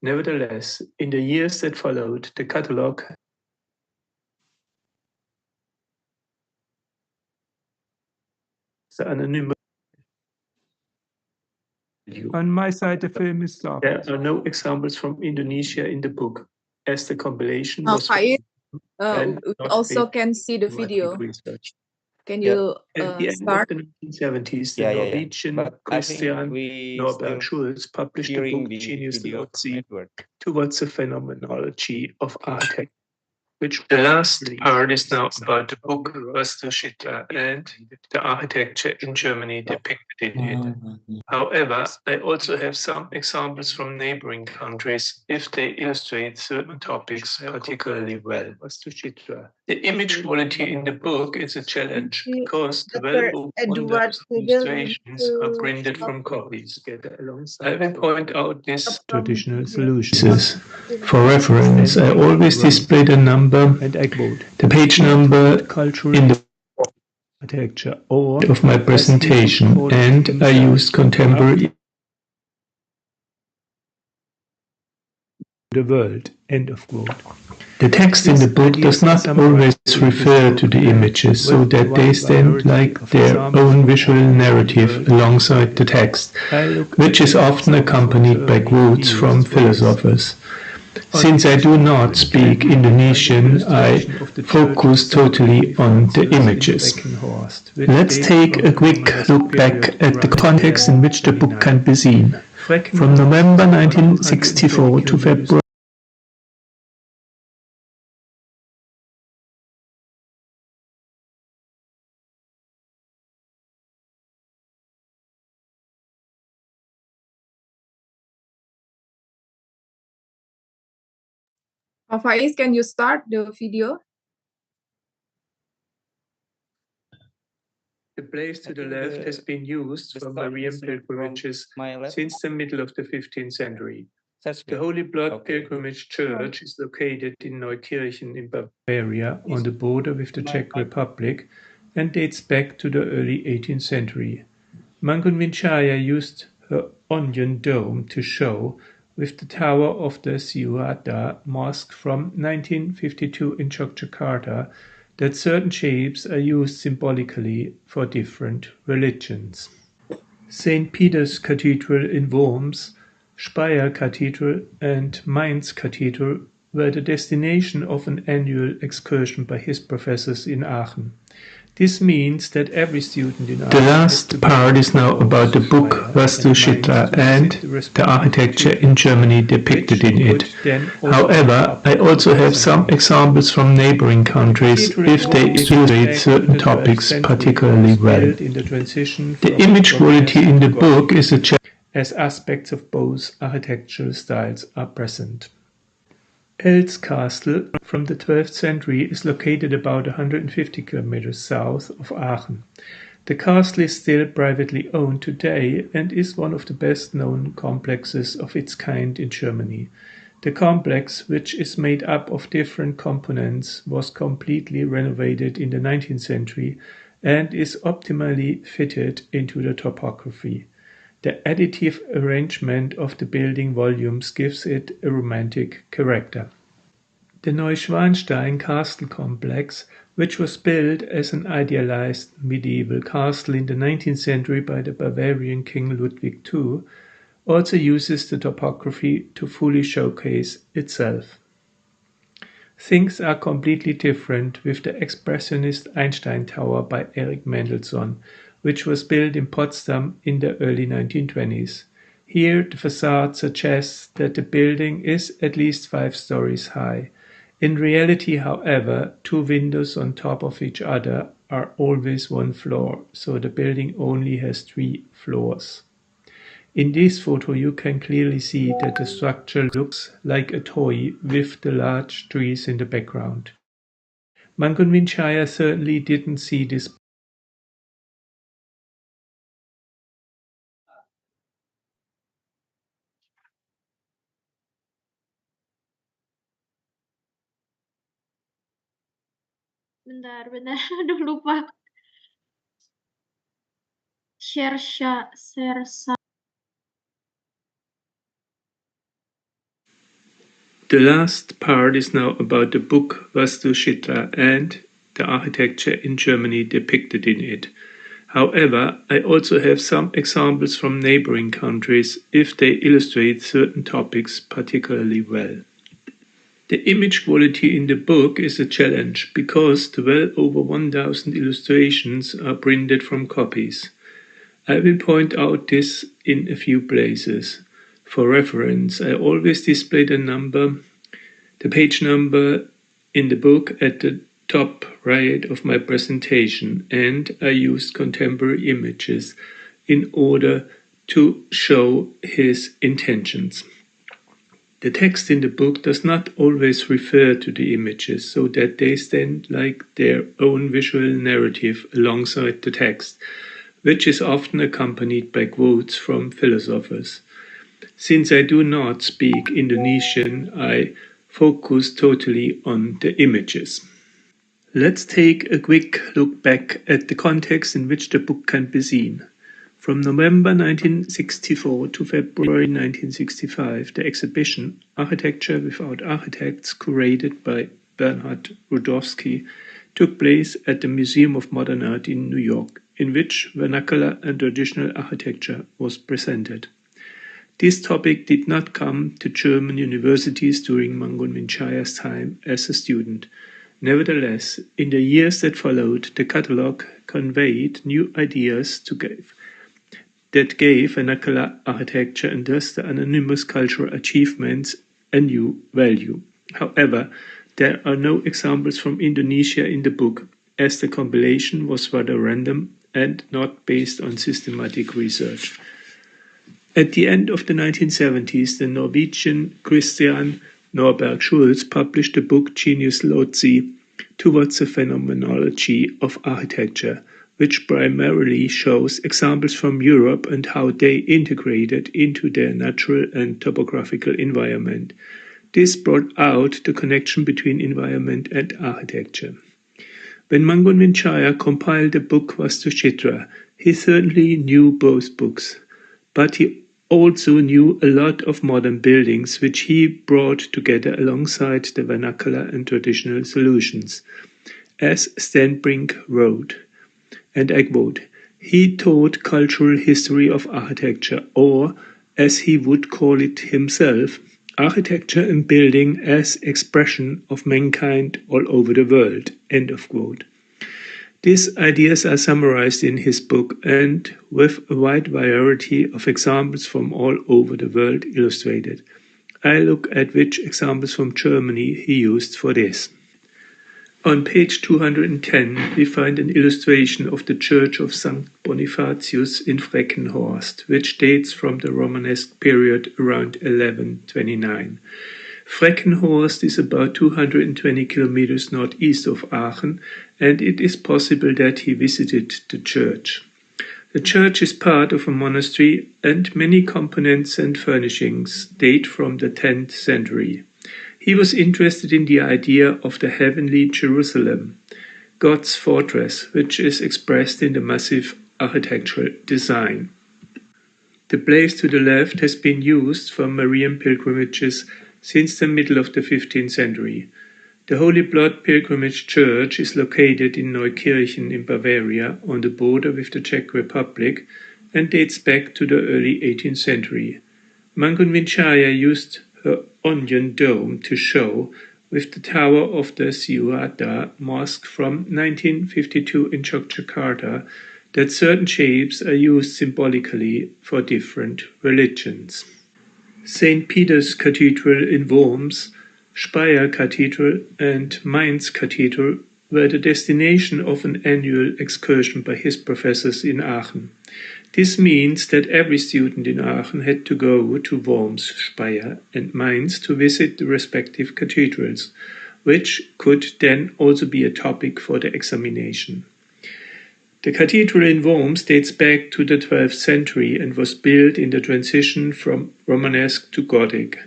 S1: Nevertheless, in the years that followed, the catalogue
S2: On my side, the film is stopped.
S1: There are no examples from Indonesia in the book, as the compilation was
S3: Faiz,
S1: and
S3: we
S1: not
S3: also
S1: based
S3: can see the
S1: on my
S3: video.
S1: research.
S3: Can you
S1: At the end
S3: start?
S1: of the 1970s, the Norwegian Christian Norbert Schulz published the book Genius Lotzi Towards the Phenomenology of Architecture, which the last part is now about the book Vastushitra and the architecture in Germany depicted in it. However, I also have some examples from neighboring countries if they illustrate certain topics particularly well. The image quality in the book is a challenge because the well-opened illustrations are printed from copies. I will point out this
S2: Traditional solutions.
S1: for reference. I always display the number,
S2: And I quote,
S1: the page number
S2: cultural
S1: in the
S2: architecture or
S1: of my presentation, and I used contemporary
S2: the world. End of quote.
S1: The text in the book does not always refer to the images, so that they stand like their own visual narrative alongside the text, which is often accompanied by quotes from philosophers. Since I do not speak Indonesian, I focus totally on the images. Let's take a quick look back at the context in which the book can be seen. From November 1964 to February
S3: Faiz, can you start the video?
S1: The place to the left has been used for Marian pilgrimages since the middle of the 15th century. The Holy Blood Pilgrimage Church is located in Neukirchen in Bavaria on the border with the Czech Republic and dates back to the early 18th century. Mangunwijaya used her onion dome to show, with the tower of the Siwada Mosque from 1952 in Yogyakarta, that certain shapes are used symbolically for different religions. St. Peter's Cathedral in Worms, Speyer Cathedral and Mainz Cathedral were the destination of an annual excursion by his professors in Aachen. This means that every student in Aachen. The last part is now about the book Vastushitra and the architecture in Germany depicted in it. However, I also have some examples from neighboring countries if they illustrate certain topics particularly well. The image quality in the book is a challenge as aspects of both architectural styles are present. Els Castle from the 12th century is located about 150 kilometers south of Aachen. The castle is still privately owned today and is one of the best known complexes of its kind in Germany. The complex, which is made up of different components, was completely renovated in the 19th century and is optimally fitted into the topography. The additive arrangement of the building volumes gives it a romantic character. The Neuschwanstein castle complex, which was built as an idealized medieval castle in the 19th century by the Bavarian King Ludwig II, also uses the topography to fully showcase itself. Things are completely different with the expressionist Einstein Tower by Erich Mendelssohn, which was built in Potsdam in the early 1920s. Here, the facade suggests that the building is at least 5 stories high. In reality, however, 2 windows on top of each other are always 1 floor, so the building only has 3 floors. In this photo, you can clearly see that the structure looks like a toy with the large trees in the background. Mangunwijaya certainly didn't see this.
S5: Bentar, aduh lupa. Share.
S1: The last part is now about the book Vastuchitra and the architecture in Germany depicted in it. However, I also have some examples from neighboring countries if they illustrate certain topics particularly well. The image quality in the book is a challenge because the well over 1,000 illustrations are printed from copies. I will point out this in a few places. For reference, I always display the page number in the book at the top right of my presentation, and I used contemporary images in order to show his intentions. The text in the book does not always refer to the images so that they stand like their own visual narrative alongside the text, which is often accompanied by quotes from philosophers. Since I do not speak Indonesian, I focus totally on the images. Let's take a quick look back at the context in which the book can be seen. From November 1964 to February 1965, the exhibition Architecture Without Architects, curated by Bernhard Rudowski, took place at the Museum of Modern Art in New York, in which vernacular and traditional architecture was presented. This topic did not come to German universities during Mangunwijaya's time as a student. Nevertheless, in the years that followed, the catalogue conveyed new ideas that gave vernacular architecture and thus the anonymous cultural achievements a new value. However, there are no examples from Indonesia in the book, as the compilation was rather random and not based on systematic research. At the end of the 1970s, the Norwegian Christian Norberg Schulz published the book Genius Loci Towards the Phenomenology of Architecture, which primarily shows examples from Europe and how they integrated into their natural and topographical environment. This brought out the connection between environment and architecture. When Mangunwijaya compiled the book Vastuchitra, he certainly knew both books, but he also knew a lot of modern buildings which he brought together alongside the vernacular and traditional solutions. As Stanbrink wrote, and I quote, "He taught cultural history of architecture, or, as he would call it himself, architecture and building as expression of mankind all over the world." End of quote. These ideas are summarized in his book and with a wide variety of examples from all over the world illustrated. I look at which examples from Germany he used for this. On page 210, we find an illustration of the Church of St. Bonifatius in Freckenhorst, which dates from the Romanesque period around 1129. Freckenhorst is about 220 kilometers northeast of Aachen, and it is possible that he visited the church. The church is part of a monastery, and many components and furnishings date from the 10th century. He was interested in the idea of the heavenly Jerusalem, God's fortress, which is expressed in the massive architectural design. The place to the left has been used for Marian pilgrimages since the middle of the 15th century. The Holy Blood Pilgrimage Church is located in Neukirchen in Bavaria on the border with the Czech Republic and dates back to the early 18th century. Mangunwijaya used her onion dome to show with the tower of the Siwada Mosque from 1952 in Yogyakarta that certain shapes are used symbolically for different religions. St. Peter's Cathedral in Worms, Speyer Cathedral, and Mainz Cathedral were the destination of an annual excursion by his professors in Aachen. This means that every student in Aachen had to go to Worms, Speyer, and Mainz to visit the respective cathedrals, which could then also be a topic for the examination. The cathedral in Worms dates back to the 12th century and was built in the transition from Romanesque to Gothic,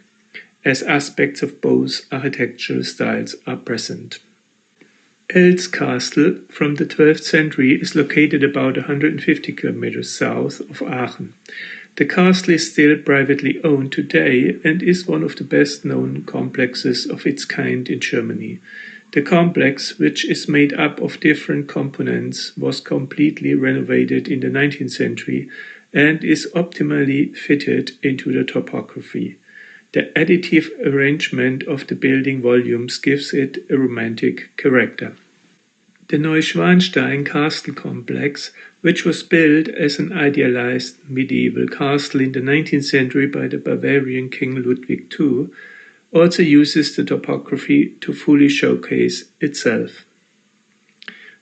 S1: as aspects of both architectural styles are present. Els Castle from the 12th century is located about 150 kilometers south of Aachen. The castle is still privately owned today and is one of the best-known complexes of its kind in Germany. The complex, which is made up of different components, was completely renovated in the 19th century and is optimally fitted into the topography. The additive arrangement of the building volumes gives it a romantic character. The Neuschwanstein castle complex, which was built as an idealized medieval castle in the 19th century by the Bavarian King Ludwig II, also uses the topography to fully showcase itself.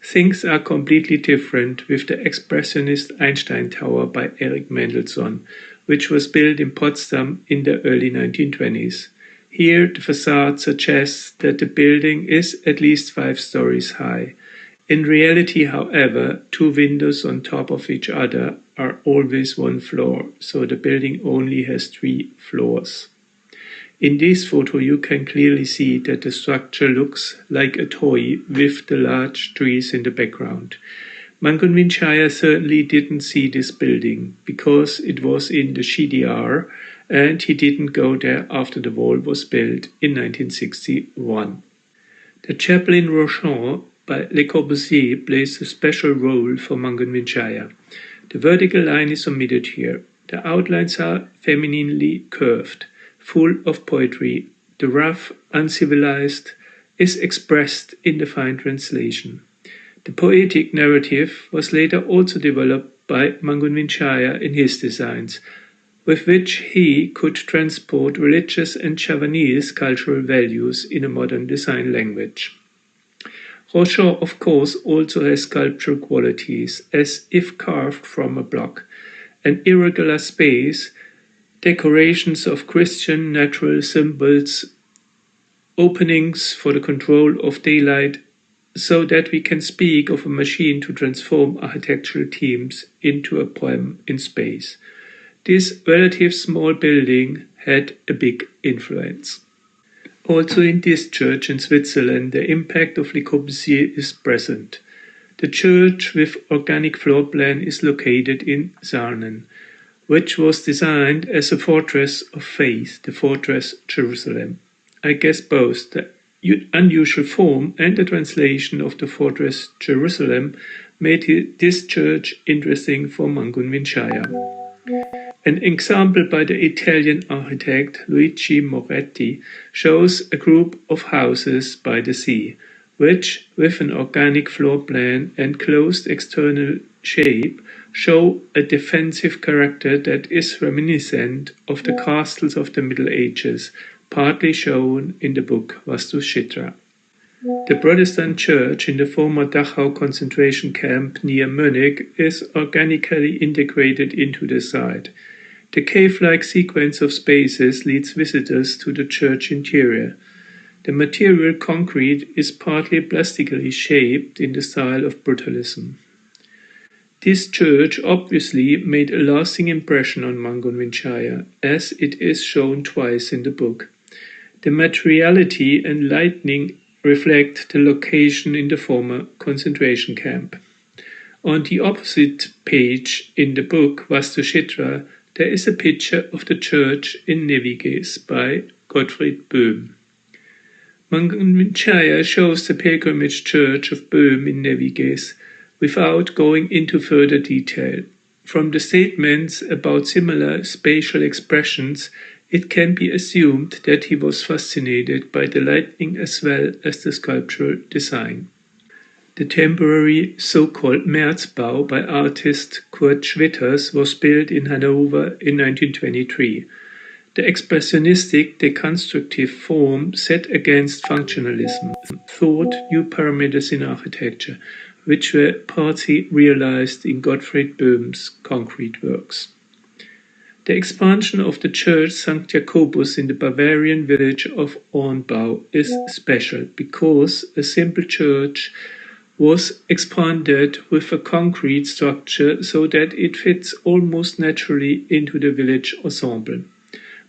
S1: Things are completely different with the expressionist Einstein Tower by Erich Mendelssohn, which was built in Potsdam in the early 1920s. Here, the facade suggests that the building is at least 5 stories high. In reality, however, 2 windows on top of each other are always 1 floor, so the building only has 3 floors. In this photo, you can clearly see that the structure looks like a toy with the large trees in the background. Mangunwijaya certainly didn't see this building because it was in the GDR and he didn't go there after the wall was built in 1961. The chapel in Rochon by Le Corbusier plays a special role for Mangunwijaya. The vertical line is omitted here. The outlines are femininely curved, full of poetry. The rough, uncivilized is expressed in the fine translation. The poetic narrative was later also developed by Mangunwijaya in his designs, with which he could transport religious and Javanese cultural values in a modern design language. Rochon, of course, also has sculptural qualities, as if carved from a block. An irregular space, decorations of Christian natural symbols, openings for the control of daylight, so that we can speak of a machine to transform architectural themes into a poem in space. This relatively small building had a big influence. Also in this church in Switzerland, the impact of Le Corbusier is present. The church with organic floor plan is located in Sarnen, which was designed as a fortress of faith, the fortress Jerusalem. I guess both the unusual form and the translation of the fortress Jerusalem made this church interesting for Mangunwijaya. An example by the Italian architect Luigi Moretti shows a group of houses by the sea, which, with an organic floor plan and closed external shape, show a defensive character that is reminiscent of the castles of the Middle Ages, partly shown in the book Vastuchitra. The Protestant church in the former Dachau concentration camp near Munich is organically integrated into the site. The cave-like sequence of spaces leads visitors to the church interior. The material concrete is partly plastically shaped in the style of brutalism. This church obviously made a lasting impression on Mangunwijaya, as it is shown twice in the book. The materiality and lighting reflect the location in the former concentration camp. On the opposite page in the book Vastuchitra, there is a picture of the church in Neviges by Gottfried Böhm. Mangunwijaya shows the pilgrimage church of Böhm in Neviges without going into further detail. From the statements about similar spatial expressions, it can be assumed that he was fascinated by the lighting as well as the sculptural design. The temporary so-called Märzbau by artist Kurt Schwitters was built in Hanover in 1923. The expressionistic deconstructive form set against functionalism thought new parameters in architecture, which were partly realized in Gottfried Böhm's concrete works. The expansion of the church St. Jacobus in the Bavarian village of Ornbau is special because a simple church was expanded with a concrete structure so that it fits almost naturally into the village ensemble.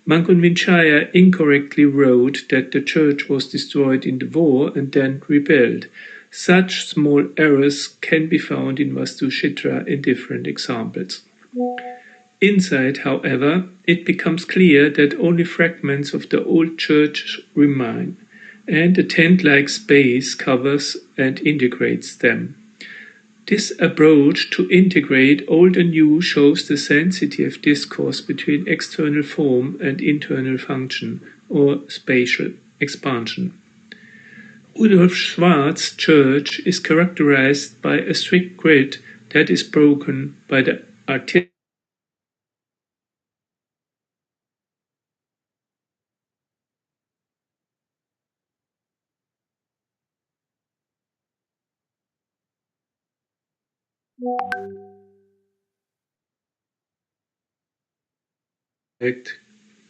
S1: Mangunwijaya incorrectly wrote that the church was destroyed in the war and then rebuilt. Such small errors can be found in Vastushitra in different examples. Inside, however, it becomes clear that only fragments of the old church remain, and a tent-like space covers and integrates them. This approach to integrate old and new shows the sensitive discourse between external form and internal function, or spatial expansion. Rudolf Schwartz's church is characterized by a strict grid that is broken by the artistic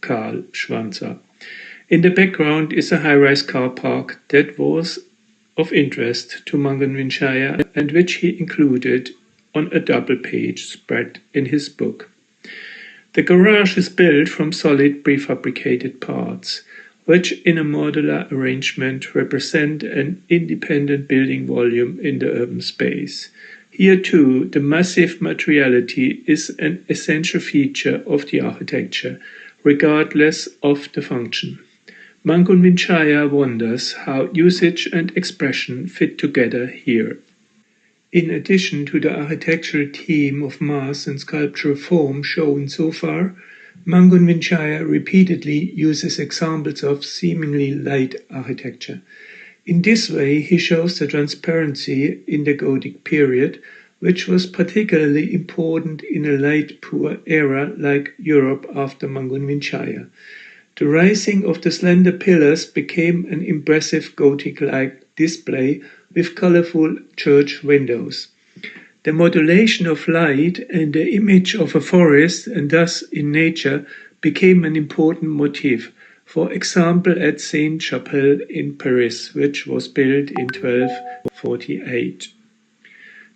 S1: Karl Schwanzer. In the background is a high-rise car park that was of interest to Mangunwijaya and which he included on a double-page spread in his book. The garage is built from solid prefabricated parts, which in a modular arrangement represent an independent building volume in the urban space. Here too, the massive materiality is an essential feature of the architecture, regardless of the function. Mangunwijaya wonders how usage and expression fit together here. In addition to the architectural theme of mass and sculptural form shown so far, Mangunwijaya repeatedly uses examples of seemingly light architecture. In this way, he shows the transparency in the Gothic period, which was particularly important in a light-poor era like Europe after Mangunwijaya. The rising of the slender pillars became an impressive Gothic-like display with colorful church windows. The modulation of light and the image of a forest, and thus in nature, became an important motif, for example at Sainte-Chapelle in Paris, which was built in 1248.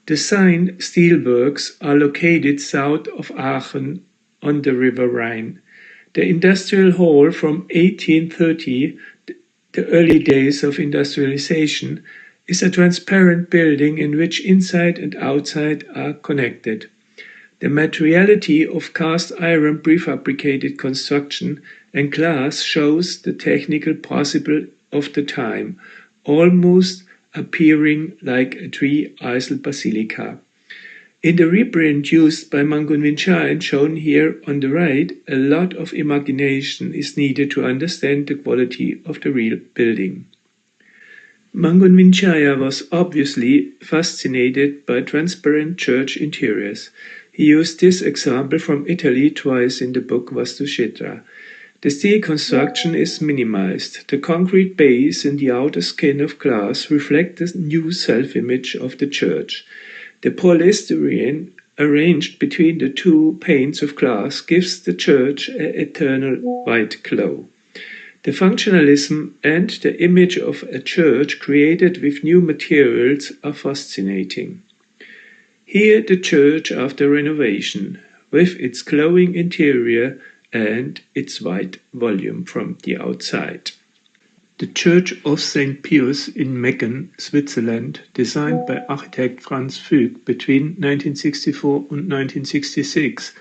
S1: The Seine steelworks are located south of Aachen on the River Rhine. The industrial hall from 1830, the early days of industrialization, is a transparent building in which inside and outside are connected. The materiality of cast iron prefabricated construction and glass shows the technical possible of the time, almost appearing like a three-aisle basilica. In the reprint used by Mangunwijaya and shown here on the right, a lot of imagination is needed to understand the quality of the real building. Mangunwijaya was obviously fascinated by transparent church interiors. He used this example from Italy twice in the book Vastushitra. The steel construction is minimized. The concrete base and the outer skin of glass reflect the new self-image of the church. The polystyrene arranged between the two panes of glass gives the church an eternal white glow. The functionalism and the image of a church created with new materials are fascinating. Here the church after renovation, with its glowing interior and its white volume from the outside. The Church of St. Pius in Mecken, Switzerland, designed by architect Franz Füg between 1964 and 1966,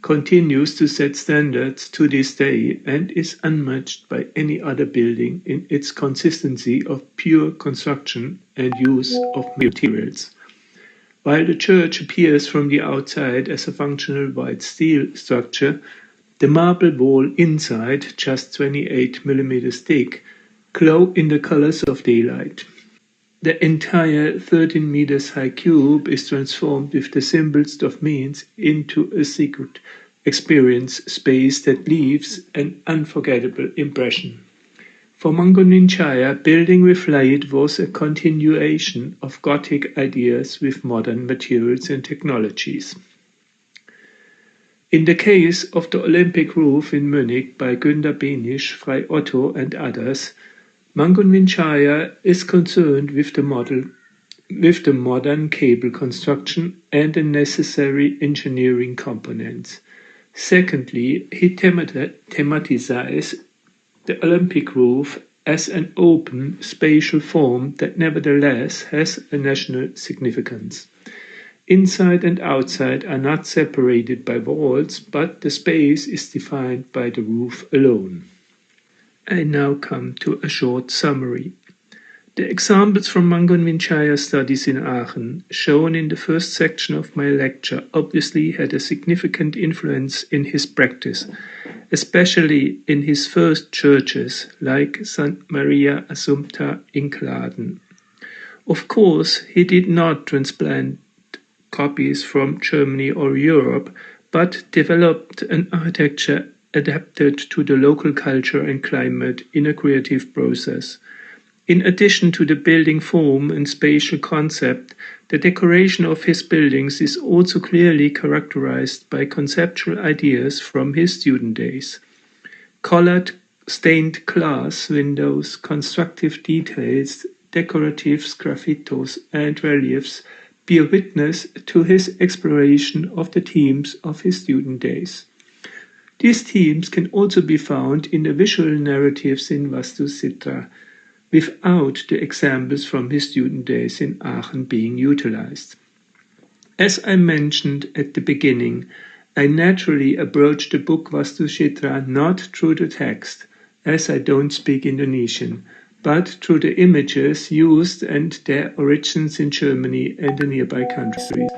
S1: continues to set standards to this day and is unmatched by any other building in its consistency of pure construction and use of materials. While the church appears from the outside as a functional white steel structure, the marble wall inside, just 28 mm thick, glow in the colors of daylight. The entire 13 meters high cube is transformed with the simplest of means into a secret experience space that leaves an unforgettable impression. For Mangunwijaya, building with light was a continuation of Gothic ideas with modern materials and technologies. In the case of the Olympic roof in Munich by Günter Benisch, Frei Otto, and others, Mangunwijaya is concerned with the modern cable construction and the necessary engineering components. Secondly, he thematizes the Olympic roof as an open, spatial form that nevertheless has a national significance. Inside and outside are not separated by walls, but the space is defined by the roof alone. I now come to a short summary. The examples from Mangunwijaya studies in Aachen, shown in the first section of my lecture, obviously had a significant influence in his practice, especially in his first churches, like St. Maria Assumpta in Gladen. Of course, he did not transplant copies from Germany or Europe, but developed an architecture adapted to the local culture and climate in a creative process. In addition to the building form and spatial concept, the decoration of his buildings is also clearly characterized by conceptual ideas from his student days. Colored stained glass windows, constructive details, decorative sgraffitos, and reliefs bear witness to his exploration of the themes of his student days. These themes can also be found in the visual narratives in Vastu Chitra, without the examples from his student days in Aachen being utilized. As I mentioned at the beginning, I naturally approached the book Vastu Chitra not through the text, as I don't speak Indonesian, but through the images used and their origins in Germany and the nearby countries.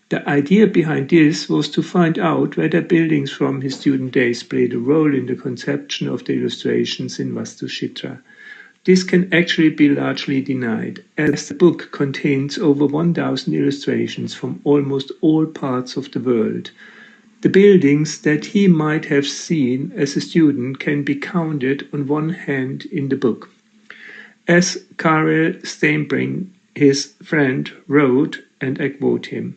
S1: The idea behind this was to find out whether buildings from his student days played a role in the conception of the illustrations in Vastu Chitra. This can actually be largely denied, as the book contains over 1,000 illustrations from almost all parts of the world. The buildings that he might have seen as a student can be counted on one hand in the book. As Karel Steenbrink, his friend, wrote, and I quote him,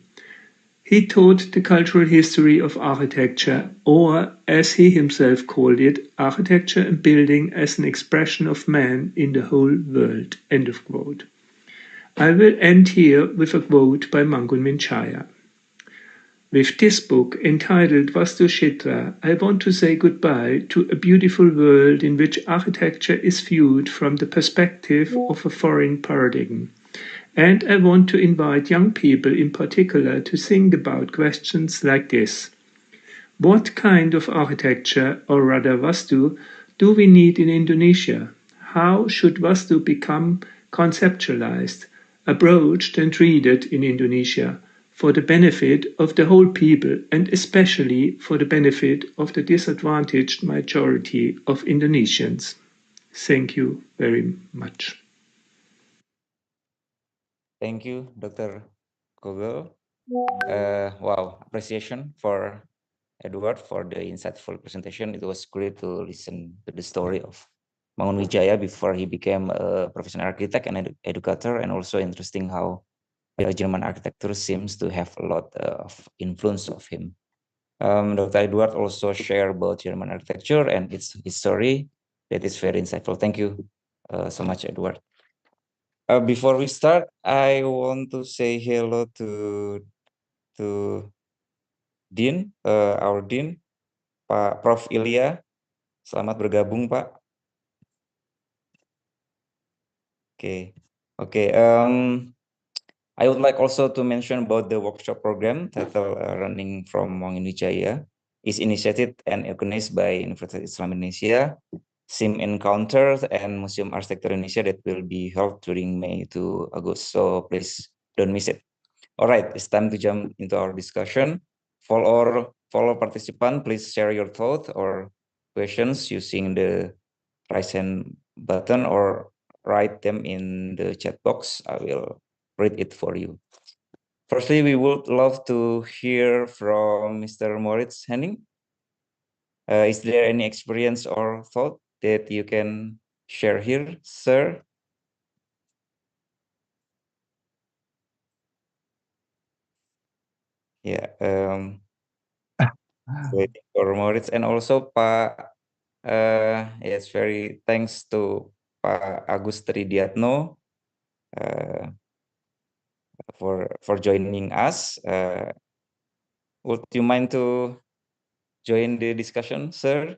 S1: "He taught the cultural history of architecture, or, as he himself called it, architecture and building as an expression of man in the whole world." End of quote. I will end here with a quote by Mangunwijaya. With this book, entitled Vastu Chitra, I want to say goodbye to a beautiful world in which architecture is viewed from the perspective of a foreign paradigm. And I want to invite young people in particular to think about questions like this. What kind of architecture, or rather Vastu, do we need in Indonesia? How should Vastu become conceptualized, approached and treated in Indonesia for the benefit of the whole people and especially for the benefit of the disadvantaged majority of Indonesians? Thank you very much.
S6: Thank you, Dr. Kögel. Wow, appreciation for Eduard for the insightful presentation. It was great to listen to the story of Mangunwijaya before he became a professional architect and educator, and also interesting how the German architecture seems to have a lot of influence of him. Dr. Eduard also shared about German architecture and its history. That is very insightful. Thank you so much, Eduard. Before we start, I want to say hello to Dean, our Dean, Pak Prof. Ilya. Selamat bergabung, Pak. Okay. I would like also to mention about the workshop program titled Running from Mangunwijaya. Is initiated and organized by University Islam Indonesia, SIM Encounter, and Museum Architecture Indonesia that will be held during May to August. So please don't miss it. All right, it's time to jump into our discussion. For our participant, please share your thoughts or questions using the raise hand button or write them in the chat box. I will read it for you. Firstly, we would love to hear from Mr. Moritz Henning. Is there any experience or thought that you can share here, sir? Yeah, waiting for Moritz, and also Pak. Yes, very thanks to Pak Agus Tridiatno for joining us. Would you mind to join the discussion, sir?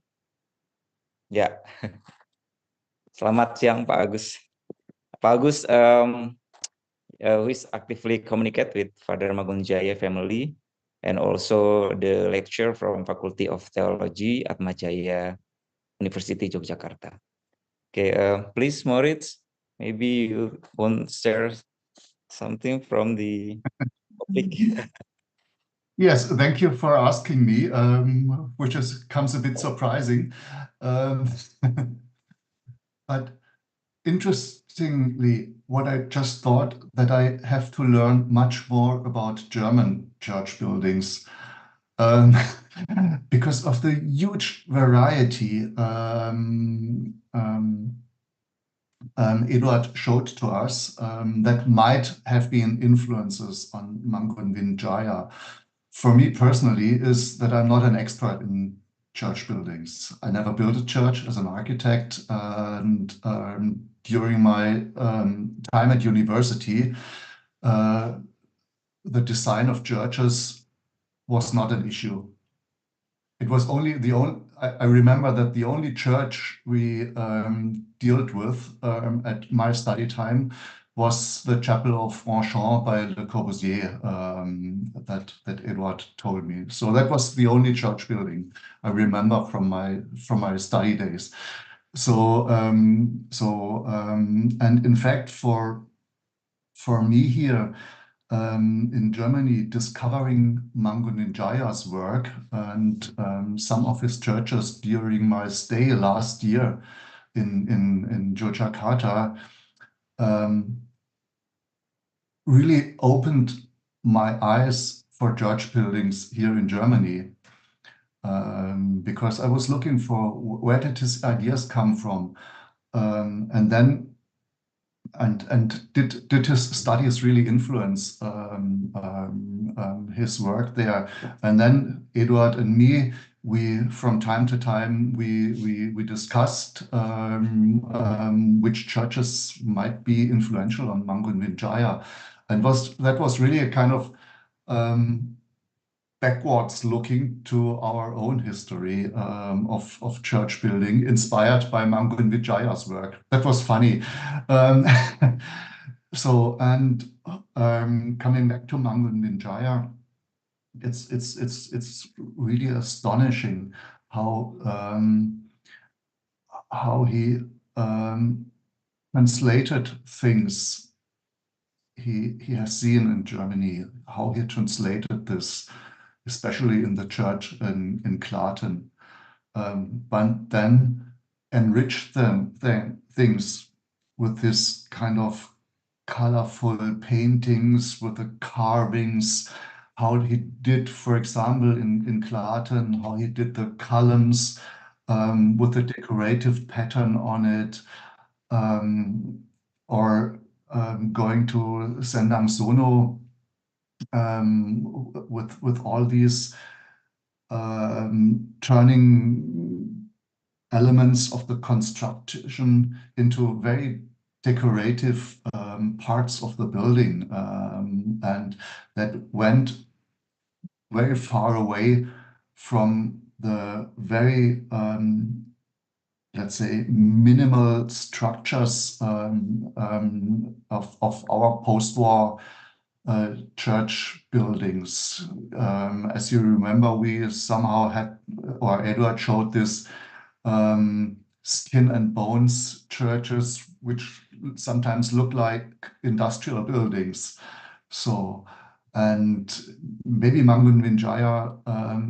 S6: Ya, selamat siang Pak Agus. Pak Agus, who is actively communicate with Father Mangunwijaya family, and also the lecturer from Faculty of Theology at Atmajaya University Yogyakarta. Okay, please, Moritz, maybe you want to share something from the topic.
S7: Yes, thank you for asking me, which comes a bit surprising. But interestingly, what I just thought that I have to learn much more about German church buildings because of the huge variety Eduard showed to us that might have been influences on Mangunwijaya. For me personally, is that I'm not an expert in church buildings. I never built a church as an architect, and during my time at university, the design of churches was not an issue. It was only I remember that the only church we dealt with at my study time was the chapel of Franchon by Le Corbusier that Eduard told me. So that was the only church building I remember from my study days. So and in fact for me here in Germany, discovering Mangunwijaya's work and some of his churches during my stay last year in Yogyakarta really opened my eyes for church buildings here in Germany, because I was looking for where did his ideas come from, and then did his studies really influence his work there? And then Eduard and me, we from time to time we discussed which churches might be influential on Mangunwijaya, and that was really a kind of backwards looking to our own history of church building inspired by Mangunwijaya's work. That was funny. So, and coming back to Mangunwijaya, it's really astonishing how he translated things he has seen in Germany, how he translated this, especially in the church in Klaten, but then enriched things with this kind of colorful paintings, with the carvings, how he did, for example, in Klaten, how he did the columns with the decorative pattern on it, or going to Sendang Sono, with all these turning elements of the construction into very decorative parts of the building, and that went very far away from the very let's say minimal structures of our post-war church buildings. As you remember, we somehow had, or Eduard showed this skin and bones churches, which sometimes look like industrial buildings. So, and maybe Mangunwijaya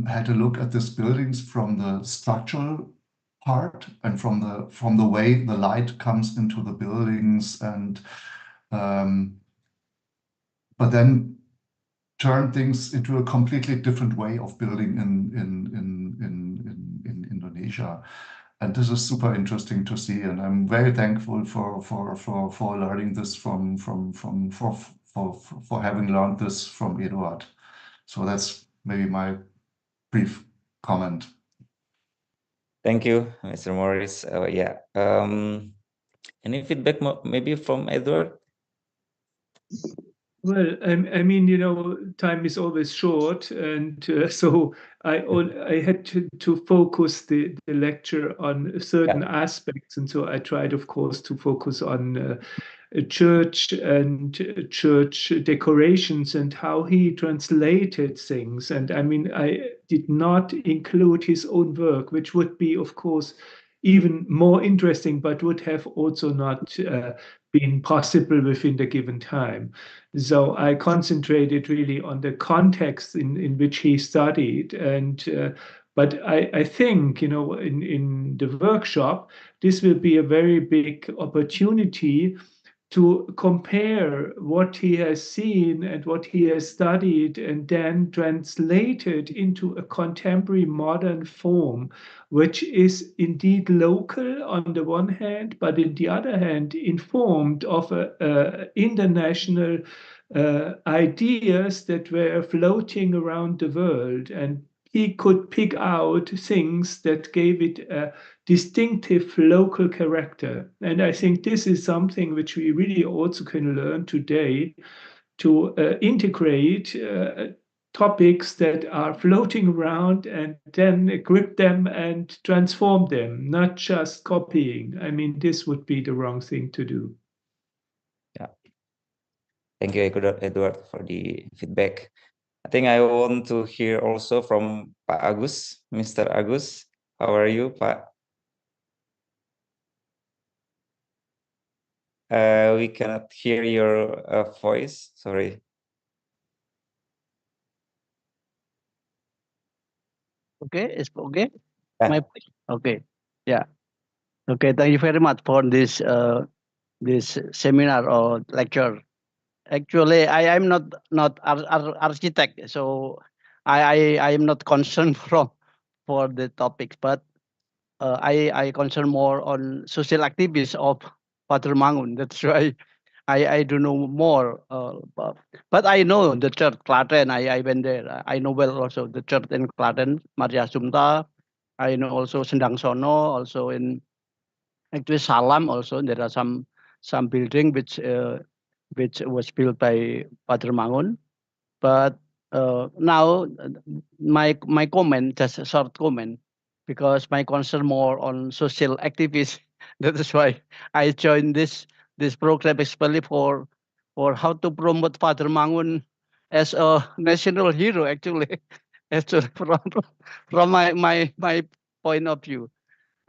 S7: had a look at these buildings from the structural part and from the way the light comes into the buildings, and but then turn things into a completely different way of building in Indonesia. And this is super interesting to see, and I'm very thankful for learning this for having learned this from Eduard. So that's maybe my brief comment.
S6: Thank you, Mr. Morris. Yeah. Any feedback maybe from Edward?
S1: Well, I mean, you know, time is always short, and so I had to focus the lecture on certain aspects, and so I tried, of course, to focus on church and church decorations and how he translated things. And I mean, I did not include his own work, which would be, of course, even more interesting, but would have also not been possible within the given time. So I concentrated really on the context in which he studied. And but I think, you know, in the workshop, this will be a very big opportunity to compare what he has seen and what he has studied and then translate it into a contemporary modern form, which is indeed local on the one hand, but on the other hand, informed of international ideas that were floating around the world. And he could pick out things that gave it a distinctive local character. And I think this is something which we really also can learn today to integrate topics that are floating around and then grip them and transform them, not just copying. I mean, this would be the wrong thing to do.
S6: Yeah. Thank you, Edward, for the feedback. I think I want to hear also from Pak Agus, Mr. Agus. How are you, Pak? We cannot hear your voice. Sorry.
S8: Okay, it's okay.
S6: Yeah.
S8: Okay, yeah. Okay, thank you very much for this this seminar or lecture. Actually, I am not architect, so I am not concerned for the topics, but I concern more on social activities of Father Mangun. That's why I do know more. But I know the church Klaten. I went there. I know well also the church in Klaten, Maria Sumta. I know also Sendang Sono. Also in actually Salam. Also there are some building which was built by Father Mangun. But now my comment, just a short comment, because my concern more on social activities. That is why I joined this program, especially for how to promote Father Mangun as a national hero. Actually, actually from my point of view,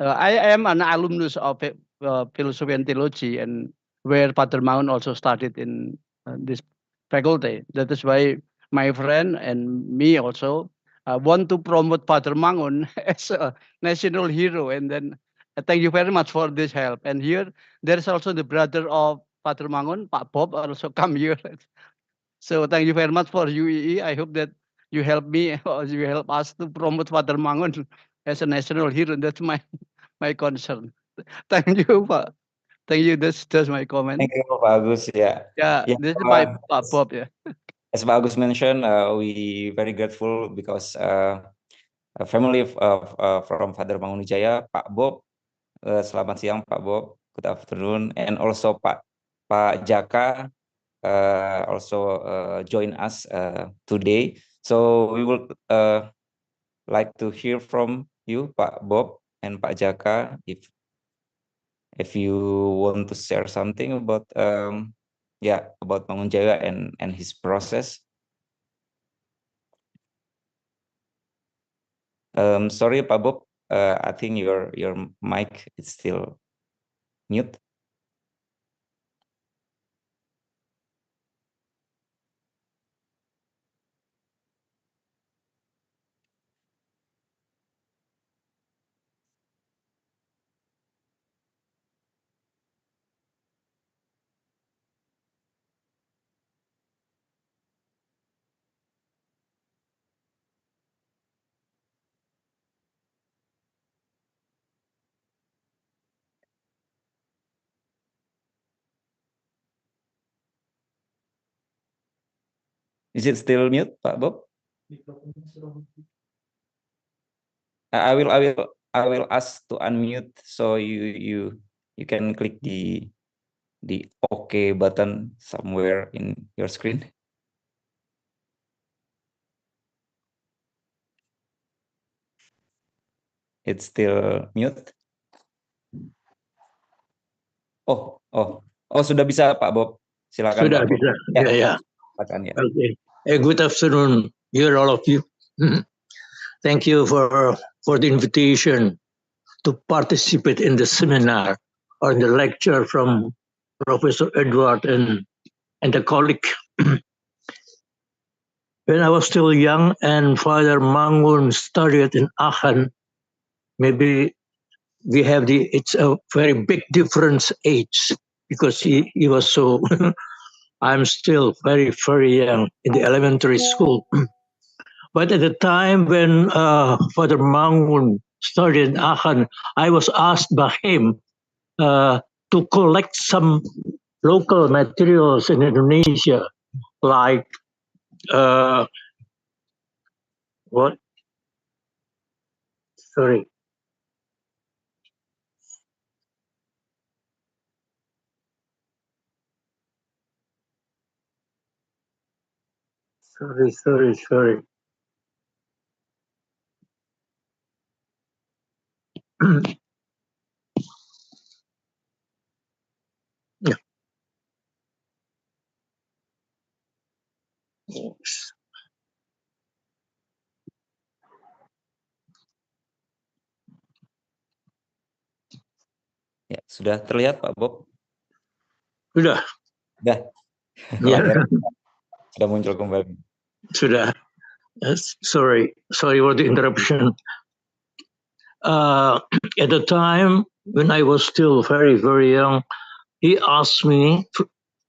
S8: I am an alumnus of philosophy and theology, and where Father Mangun also studied in this faculty. That is why my friend and me also want to promote Father Mangun as a national hero. And then thank you very much for this help. And here there is also the brother of Father Mangun, Pak Bob, also come here. So thank you very much for UEE. I hope that you help me or you help us to promote Father Mangun as a national hero. That's my concern. Thank you, Pak. Thank you. That's my comment.
S6: Thank you, Pak Agus. Yeah.
S8: Yeah, this is my Pak Bob. Yeah.
S6: As Pak Agus mentioned, we very grateful because a family from Father Mangunwijaya, Pak Bob. Selamat siang, Pak Bob. Good afternoon, and also Pak Jaka also join us today. So we would like to hear from you, Pak Bob and Pak Jaka, if you want to share something about about Mangunwijaya and his process. Sorry, Pak Bob, I think your mic is still mute. Is it still mute, Pak Bob? I will ask to unmute, so you can click the OK button somewhere in your screen. It's still mute. Oh, sudah bisa Pak Bob. Silakan
S9: Sudah
S6: Pak Bob.
S9: bisa. Ya.
S6: Silakan ya.
S9: Okay. Good afternoon, here all of you. Thank you for the invitation to participate in the seminar or in the lecture from Professor Eduard and the colleague. When I was still young and Father Mangun studied in Aachen, maybe it's a very big difference age because he was so, I'm still very, very young in the elementary school. But at the time when Father Mangun started in Aachen, I was asked by him to collect some local materials in Indonesia, like what? Sorry. Sorry. Yeah.
S6: Ya, sudah terlihat Pak Bob?
S9: Sudah.
S6: Sudah.
S9: Ya.
S6: Sudah muncul kembali.
S9: Sudah. Sorry for the interruption. At the time when I was still very, very young, he asked me,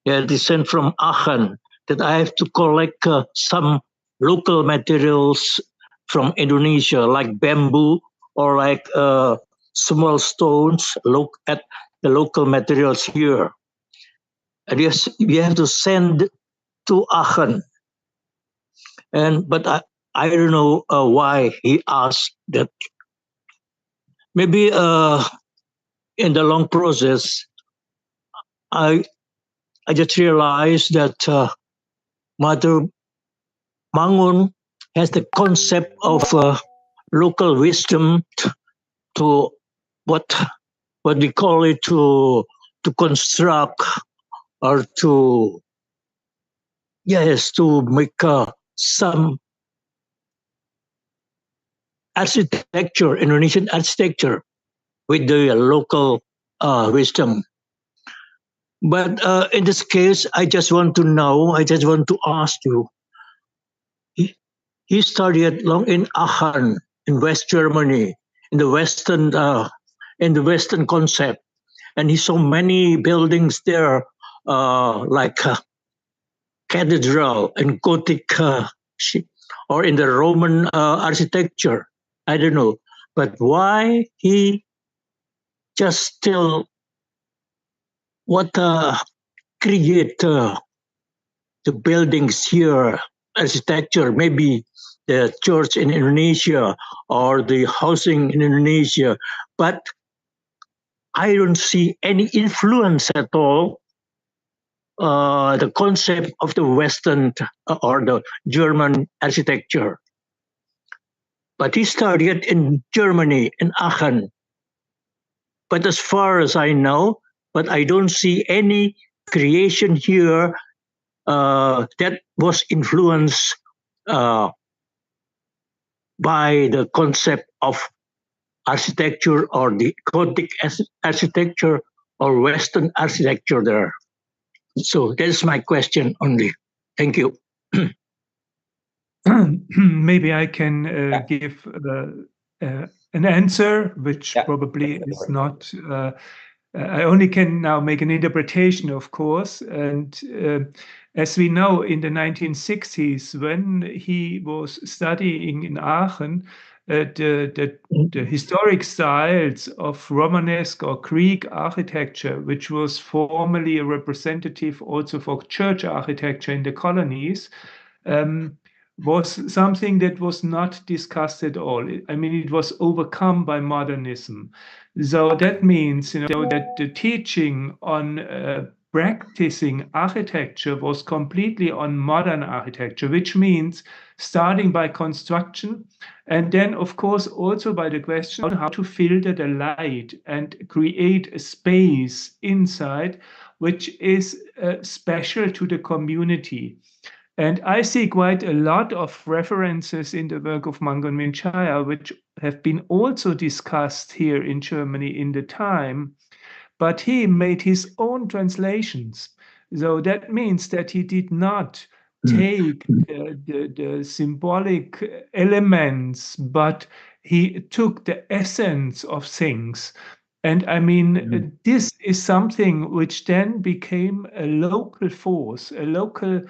S9: descent from Aachen, that I have to collect some local materials from Indonesia, like bamboo or like small stones. Look at the local materials here. And yes, we have to send to Aachen. But I don't know why he asked that. Maybe in the long process, I just realized that Mother Mangun has the concept of local wisdom to what we call it, to construct or to make some architecture, Indonesian architecture, with the local wisdom. But in this case, I just want to ask you. He studied long in Aachen, in West Germany, in the Western concept, and he saw many buildings there, like cathedral and Gothic, or in the Roman architecture. I don't know, but why he just still create the buildings here, architecture, maybe the church in Indonesia or the housing in Indonesia, but I don't see any influence at all. The concept of the Western or the German architecture. But he studied in Germany, in Aachen. But as far as I know, but I don't see any creation here that was influenced by the concept of architecture or the Gothic architecture or Western architecture there. So that's my question only. Thank you.
S1: Maybe I can give an answer, which probably is not. I only can now make an interpretation, of course. And as we know, in the 1960s, when he was studying in Aachen, the historic styles of Romanesque or Greek architecture, which was formerly a representative also for church architecture in the colonies, was something that was not discussed at all. I mean, it was overcome by modernism. So that means, that the teaching on practicing architecture was completely on modern architecture, which means starting by construction, and then, of course, also by the question how to filter the light and create a space inside, which is special to the community. And I see quite a lot of references in the work of Mangunwijaya, which have been also discussed here in Germany in the time, but he made his own translations. So that means that he did not take the symbolic elements, but he took the essence of things. And I mean, this is something which then became a local force, a local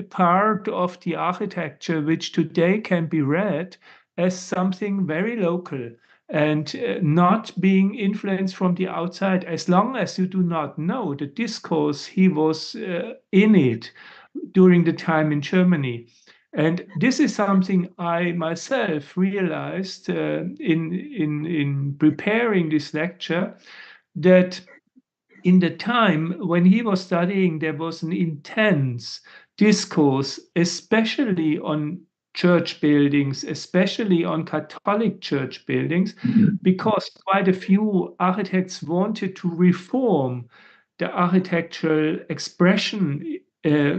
S1: part of the architecture, which today can be read as something very local and not being influenced from the outside, as long as you do not know the discourse he was in it during the time in Germany. And this is something I myself realized in preparing this lecture, that in the time when he was studying, there was an intense discourse, especially on church buildings, especially on Catholic church buildings, because quite a few architects wanted to reform the architectural expression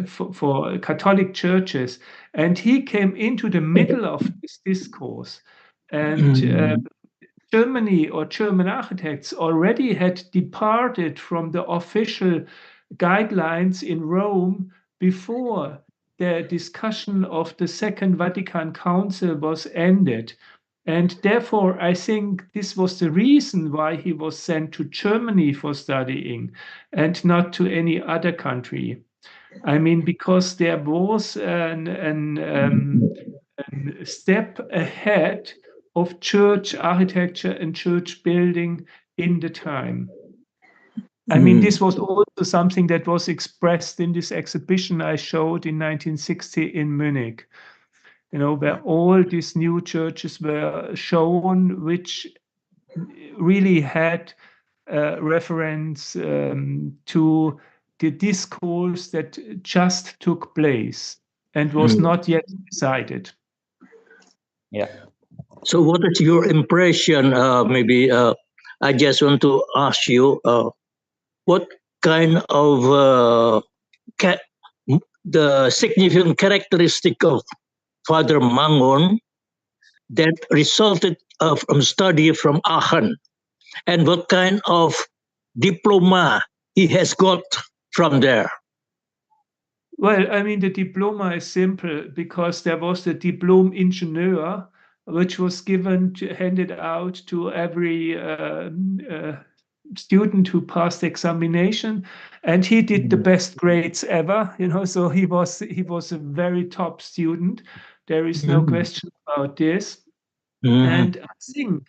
S1: for Catholic churches. And he came into the middle of this discourse. And Germany or German architects already had departed from the official guidelines in Rome before the discussion of the Second Vatican Council was ended. And therefore, I think this was the reason why he was sent to Germany for studying and not to any other country. I mean, because there was a step ahead of church architecture and church building in the time. I mean, this was also something that was expressed in this exhibition I showed in 1960 in Munich, where all these new churches were shown, which really had reference to the discourse that just took place and was not yet decided.
S6: Yeah.
S9: So, what is your impression? Maybe I just want to ask you, what kind of the significant characteristic of Father Mangun that resulted from study from Aachen, and what kind of diploma he has got from there?
S1: Well, I mean, the diploma is simple because there was the Diplom Ingenieur, which was handed out to every student who passed the examination, and he did the best grades ever. So he was a very top student. There is no question about this. And I think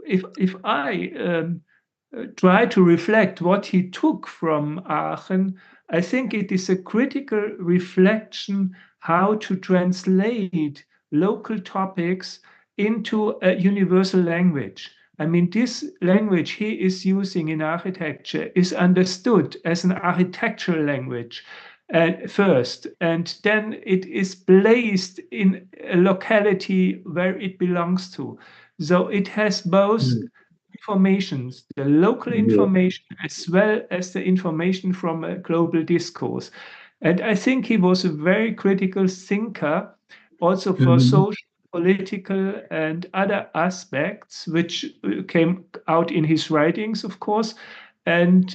S1: if I try to reflect what he took from Aachen, I think it is a critical reflection how to translate local topics into a universal language. I mean, this language he is using in architecture is understood as an architectural language first, and then it is placed in a locality where it belongs to. So it has both informations, the local information as well as the information from a global discourse. And I think he was a very critical thinker also for social, political, and other aspects, which came out in his writings, of course. And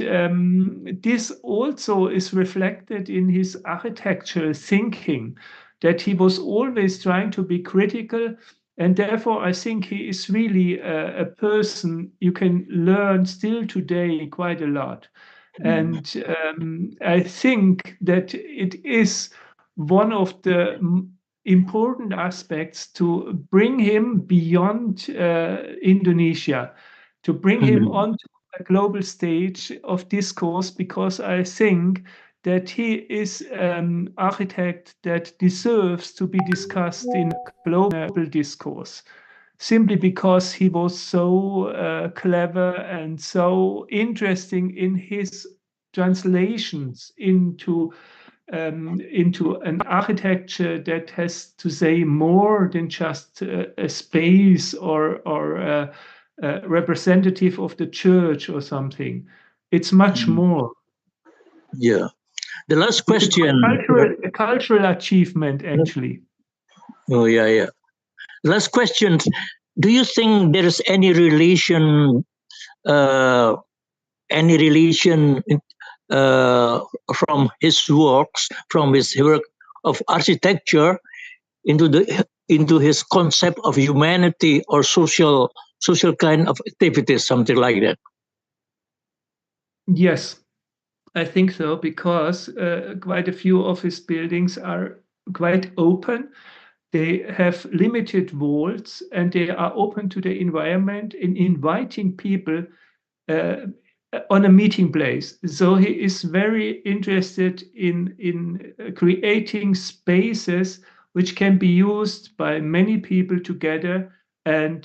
S1: this also is reflected in his architectural thinking, that he was always trying to be critical. And therefore, I think he is really a person you can learn still today quite a lot. And I think that it is one of the important aspects to bring him beyond Indonesia, to bring him onto a global stage of discourse, because I think that he is an architect that deserves to be discussed in global discourse, simply because he was so clever and so interesting in his translations into an architecture that has to say more than just a space or representative of the church or something. It's much more.
S9: Yeah. The last question.
S1: A cultural achievement, actually.
S9: Oh, yeah, yeah. Last question. Do you think there is any relation uh, from his works, from his work of architecture into his concept of humanity or social kind of activities, something like that?
S1: Yes, I think so, because quite a few of his buildings are quite open. They have limited walls and they are open to the environment and inviting people on a meeting place. So he is very interested in creating spaces which can be used by many people together, and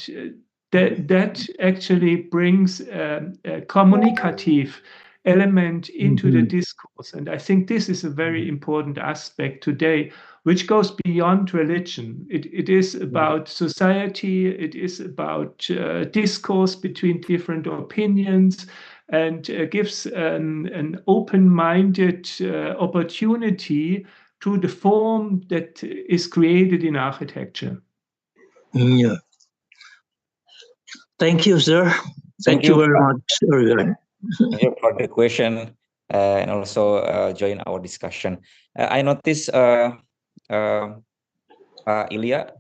S1: that actually brings a communicative element into the discourse. And I think this is a very important aspect today, which goes beyond religion. It is about society, it is about discourse between different opinions, and gives an open-minded opportunity to the form that is created in architecture.
S9: Yeah. Thank you, sir. Thank you very much, everyone.
S6: Thank you for the question and also join our discussion. I noticed Ilya,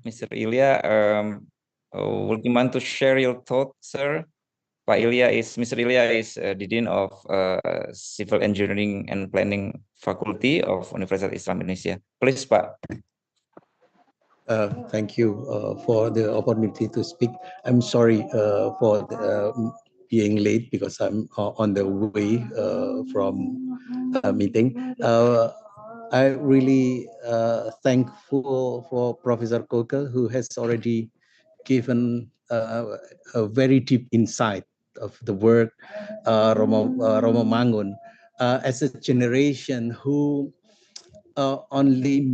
S6: Mr. Ilya, would you mind to share your thoughts, sir? Mr. Ilya is the Dean of Civil Engineering and Planning Faculty of Universitas Islam Indonesia. Please, Pak.
S10: Thank you for the opportunity to speak. I'm sorry for being late because I'm on the way from a meeting. I really thankful for Professor Kögel, who has already given a very deep insight of the work Romo Mangun as a generation who only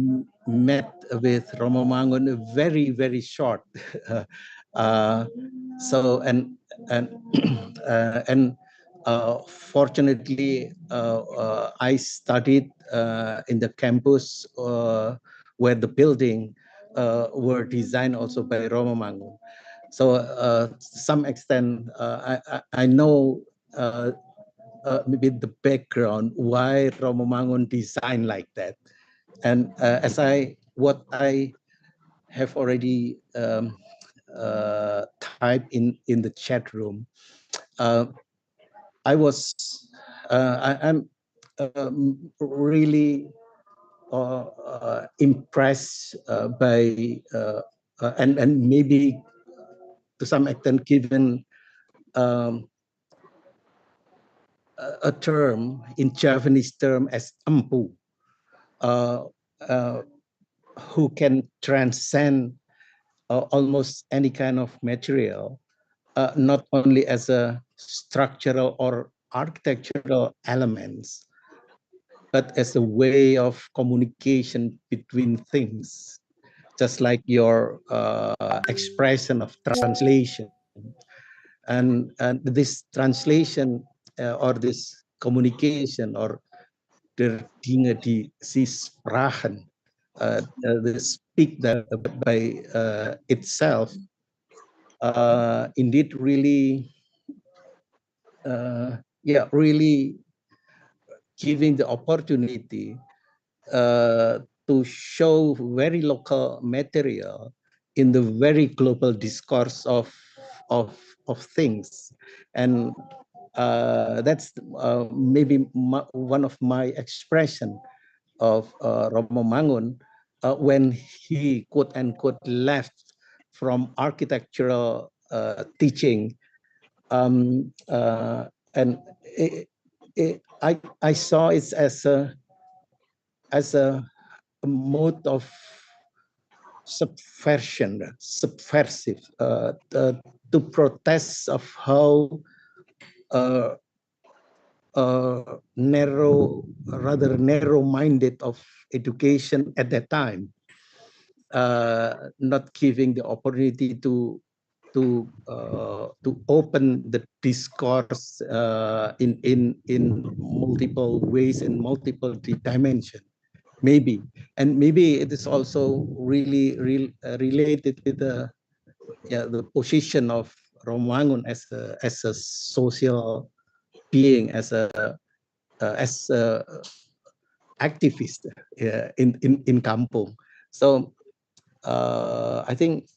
S10: met with Romo Mangun very, very short. So and fortunately, I studied in the campus where the building were designed also by Romo Mangun. So to some extent, I know maybe the background why Romo Mangun designed like that. And what I have already typed in the chat room, I'm really impressed by and maybe to some extent given a term in Javanese term as ampu, who can transcend almost any kind of material, not only as a structural or architectural elements, but as a way of communication between things, just like your expression of translation. And this translation or this communication or der Dinge, die sie sprachen, the speak that by itself, indeed really, really giving the opportunity to show very local material in the very global discourse of things. And that's maybe one of my expression of Romo Mangun when he quote unquote left from architectural teaching, and I saw it as as a mode of subversive, to protest of how rather narrow-minded of education at that time, not giving the opportunity to open the discourse in multiple ways and multiple dimensions, maybe. And maybe it is also really related with the position of Romangun as a social being, as a activist in kampung. So I think,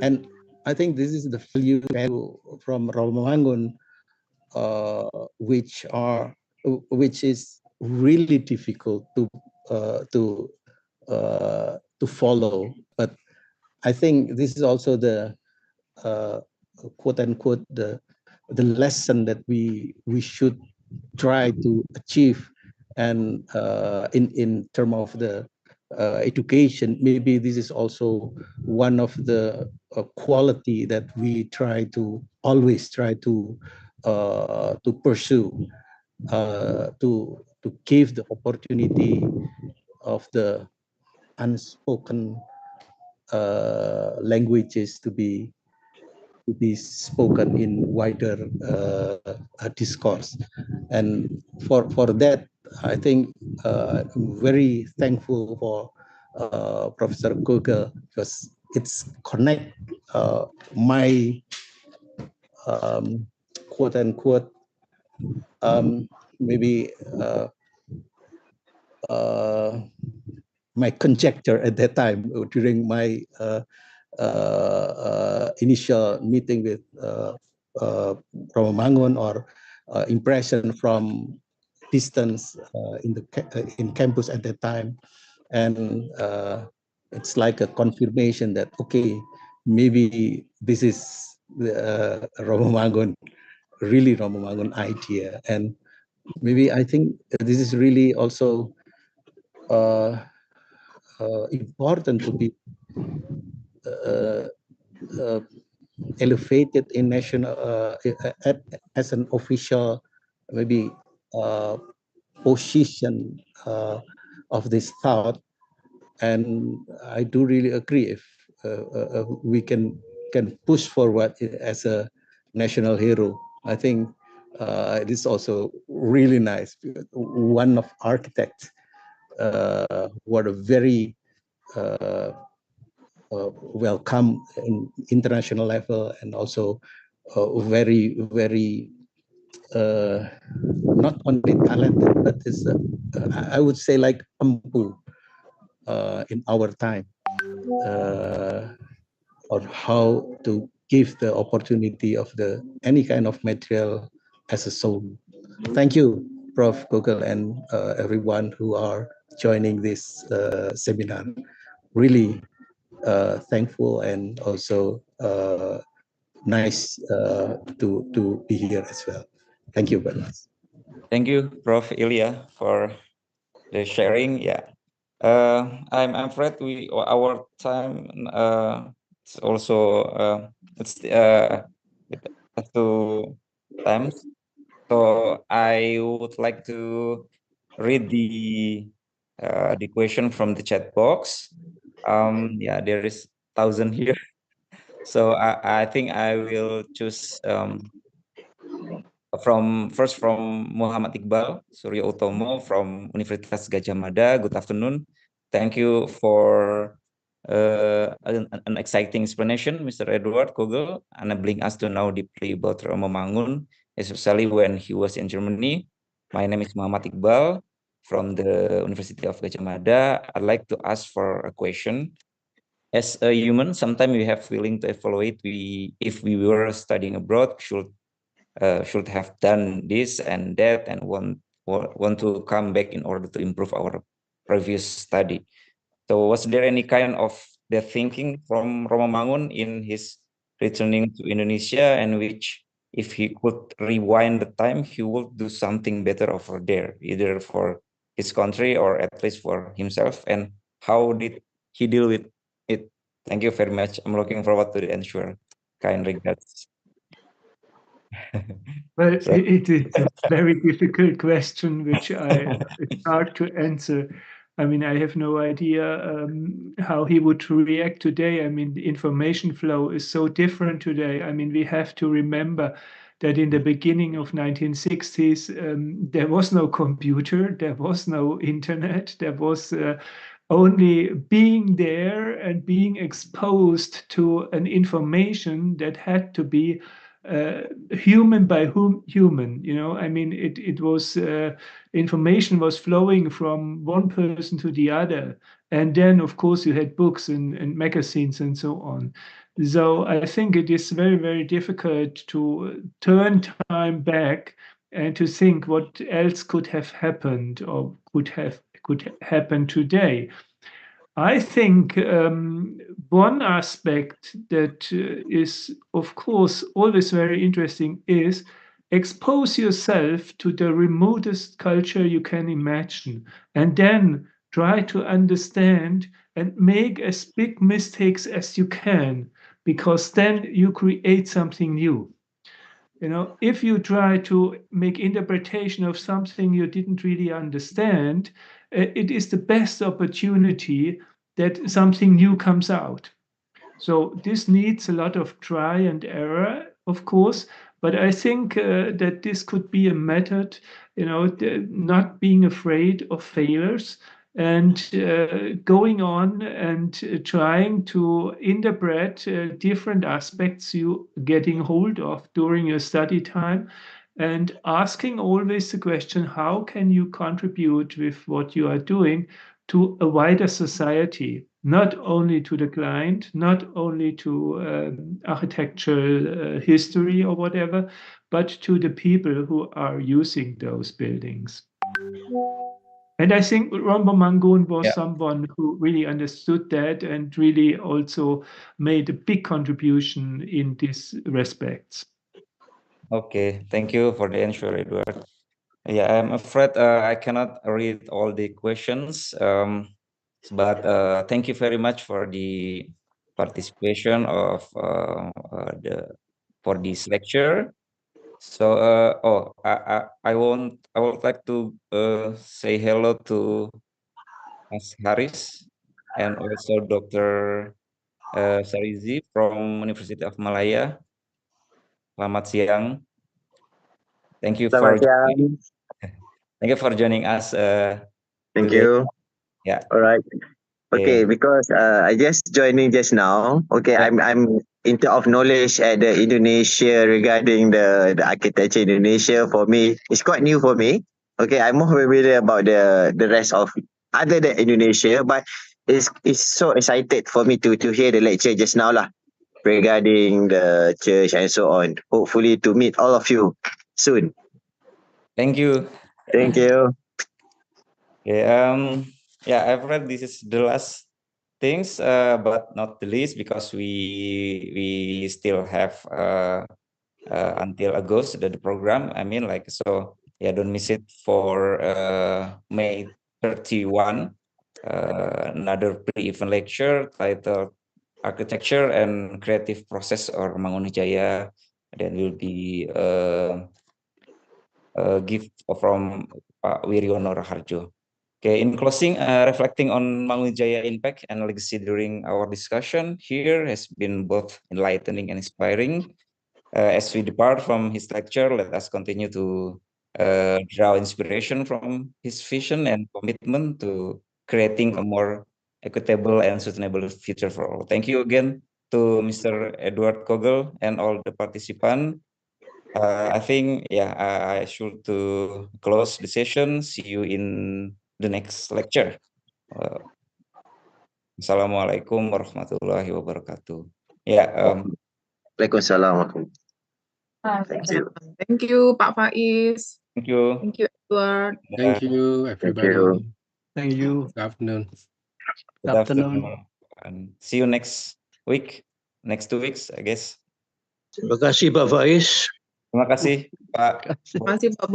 S10: and I think this is the value from Romangun, which is really difficult to follow. But I think this is also the quote unquote the lesson that we should try to achieve. And in terms of the education, maybe this is also one of the quality that we always try to pursue, to give the opportunity of the unspoken languages to be spoken in wider discourse. And for that, I think I'm very thankful for Professor Kögel, because it's connect my quote unquote maybe my conjecture at that time during my initial meeting with Romangun, or impression from distance in campus at that time. And it's like a confirmation that, okay, maybe this is the really Romangun idea. And maybe I think this is really also important to be elevated in national as an official maybe position of this thought. And I do really agree, if we can push forward as a national hero. I think it is also really nice. One of architects were very welcome in international level, and also very not only talented, but is I would say like ampu in our time, or how to give the opportunity of any kind of material as a soul. Thank you, Prof. Kögel, and everyone who are joining this seminar. Really thankful, and also nice to be here as well. Thank you very much.
S6: Thank you, Prof. Ilya, for the sharing. Yeah, I'm afraid our time it's also it's two times. So I would like to read the question from the chat box. Yeah, there is 1,000 here. So I think I will choose from Muhammad Iqbal Suryo Utomo from Universitas Gadjah Mada. Good afternoon. Thank you for an exciting explanation, Mr. Eduard Kögel, enabling us to know deeply about Romangun, especially when he was in Germany. My name is Muhammad Iqbal from the University of Gadjah Mada. I'd like to ask for a question. As a human, sometimes we have feeling to evaluate if we were studying abroad, should have done this and that, and want to come back in order to improve our previous study. So was there any kind of the thinking from Romangun in his returning to Indonesia, and which, if he could rewind the time, he would do something better over there, either for his country, or at least for himself, and how did he deal with it? Thank you very much. I'm looking forward to the answer. Kind regards.
S1: Well,
S6: So,
S1: it is a very difficult question, which it's hard to answer. I mean, I have no idea how he would react today. I mean, the information flow is so different today. I mean, we have to remember that in the beginning of 1960s, there was no computer, there was no internet, there was only being there and being exposed to an information that had to be human by human, you know. I mean, it was information was flowing from one person to the other, and then of course you had books and magazines and so on. So I think it is very, very difficult to turn time back and to think what else could have happened or could happen today. I think one aspect that is, of course, always very interesting is expose yourself to the remotest culture you can imagine, and then try to understand and make as big mistakes as you can, because then you create something new. You know, if you try to make interpretation of something you didn't really understand, it is the best opportunity that something new comes out. So this needs a lot of try and error, of course, but I think that this could be a method, you know, not being afraid of failures and going on and trying to interpret different aspects you getting hold of during your study time, and asking always the question, how can you contribute with what you are doing to a wider society, not only to the client, not only to architectural history or whatever, but to the people who are using those buildings. And I think Rombo Mangun was someone who really understood that and really also made a big contribution in these respects.
S6: okay, thank you for the answer, Edward. Yeah, I'm afraid I cannot read all the questions, but thank you very much for the participation of for this lecture. So, I would like to say hello to Mas Haris and also Dr. Sarizi from University of Malaya. Selamat siang. Thank you for joining. Thank you for joining us.
S11: Thank
S6: today.
S11: you.
S6: Yeah.
S11: All right. Okay,
S6: Yeah.
S11: because I just joining just now. Okay,
S6: Yeah.
S11: I'm into of knowledge at the Indonesia regarding the architecture in Indonesia. For me, it's quite new for me. Okay, I'm more familiar about the rest of other than Indonesia, but it's so excited for me to hear the lecture just now lah regarding the church and so on. Hopefully to meet all of you soon.
S6: Thank you.
S11: Thank you.
S6: Yeah. Yeah, I've read this is the last things, but not the least, because we still have until August the program. I mean, like, so yeah, don't miss it for May 31. Another pre-event lecture titled Architecture and Creative Process or Mangunwijaya. Then will be gift from Pak Wiryono Raharjo. Okay, in closing, reflecting on Mangunwijaya impact and legacy during our discussion here has been both enlightening and inspiring. As we depart from his lecture, let us continue to draw inspiration from his vision and commitment to creating a more equitable and sustainable future for all. Thank you again to Mr. Eduard Kögel and all the participants. I think, yeah, I should to close the session. See you in the next lecture. Assalamualaikum warahmatullahi wabarakatuh. Yeah.
S11: Waalaikumsalam.
S3: Thank you. Thank you, Pak Faiz.
S6: Thank you.
S3: Thank you, Edward.
S12: Thank you, everybody.
S8: Thank you.
S12: Good afternoon.
S6: Good afternoon. And see you next week. Next 2 weeks, I guess.
S9: Terima kasih Pak Faiz.
S6: Terima kasih Pak.
S3: Terima kasih Pak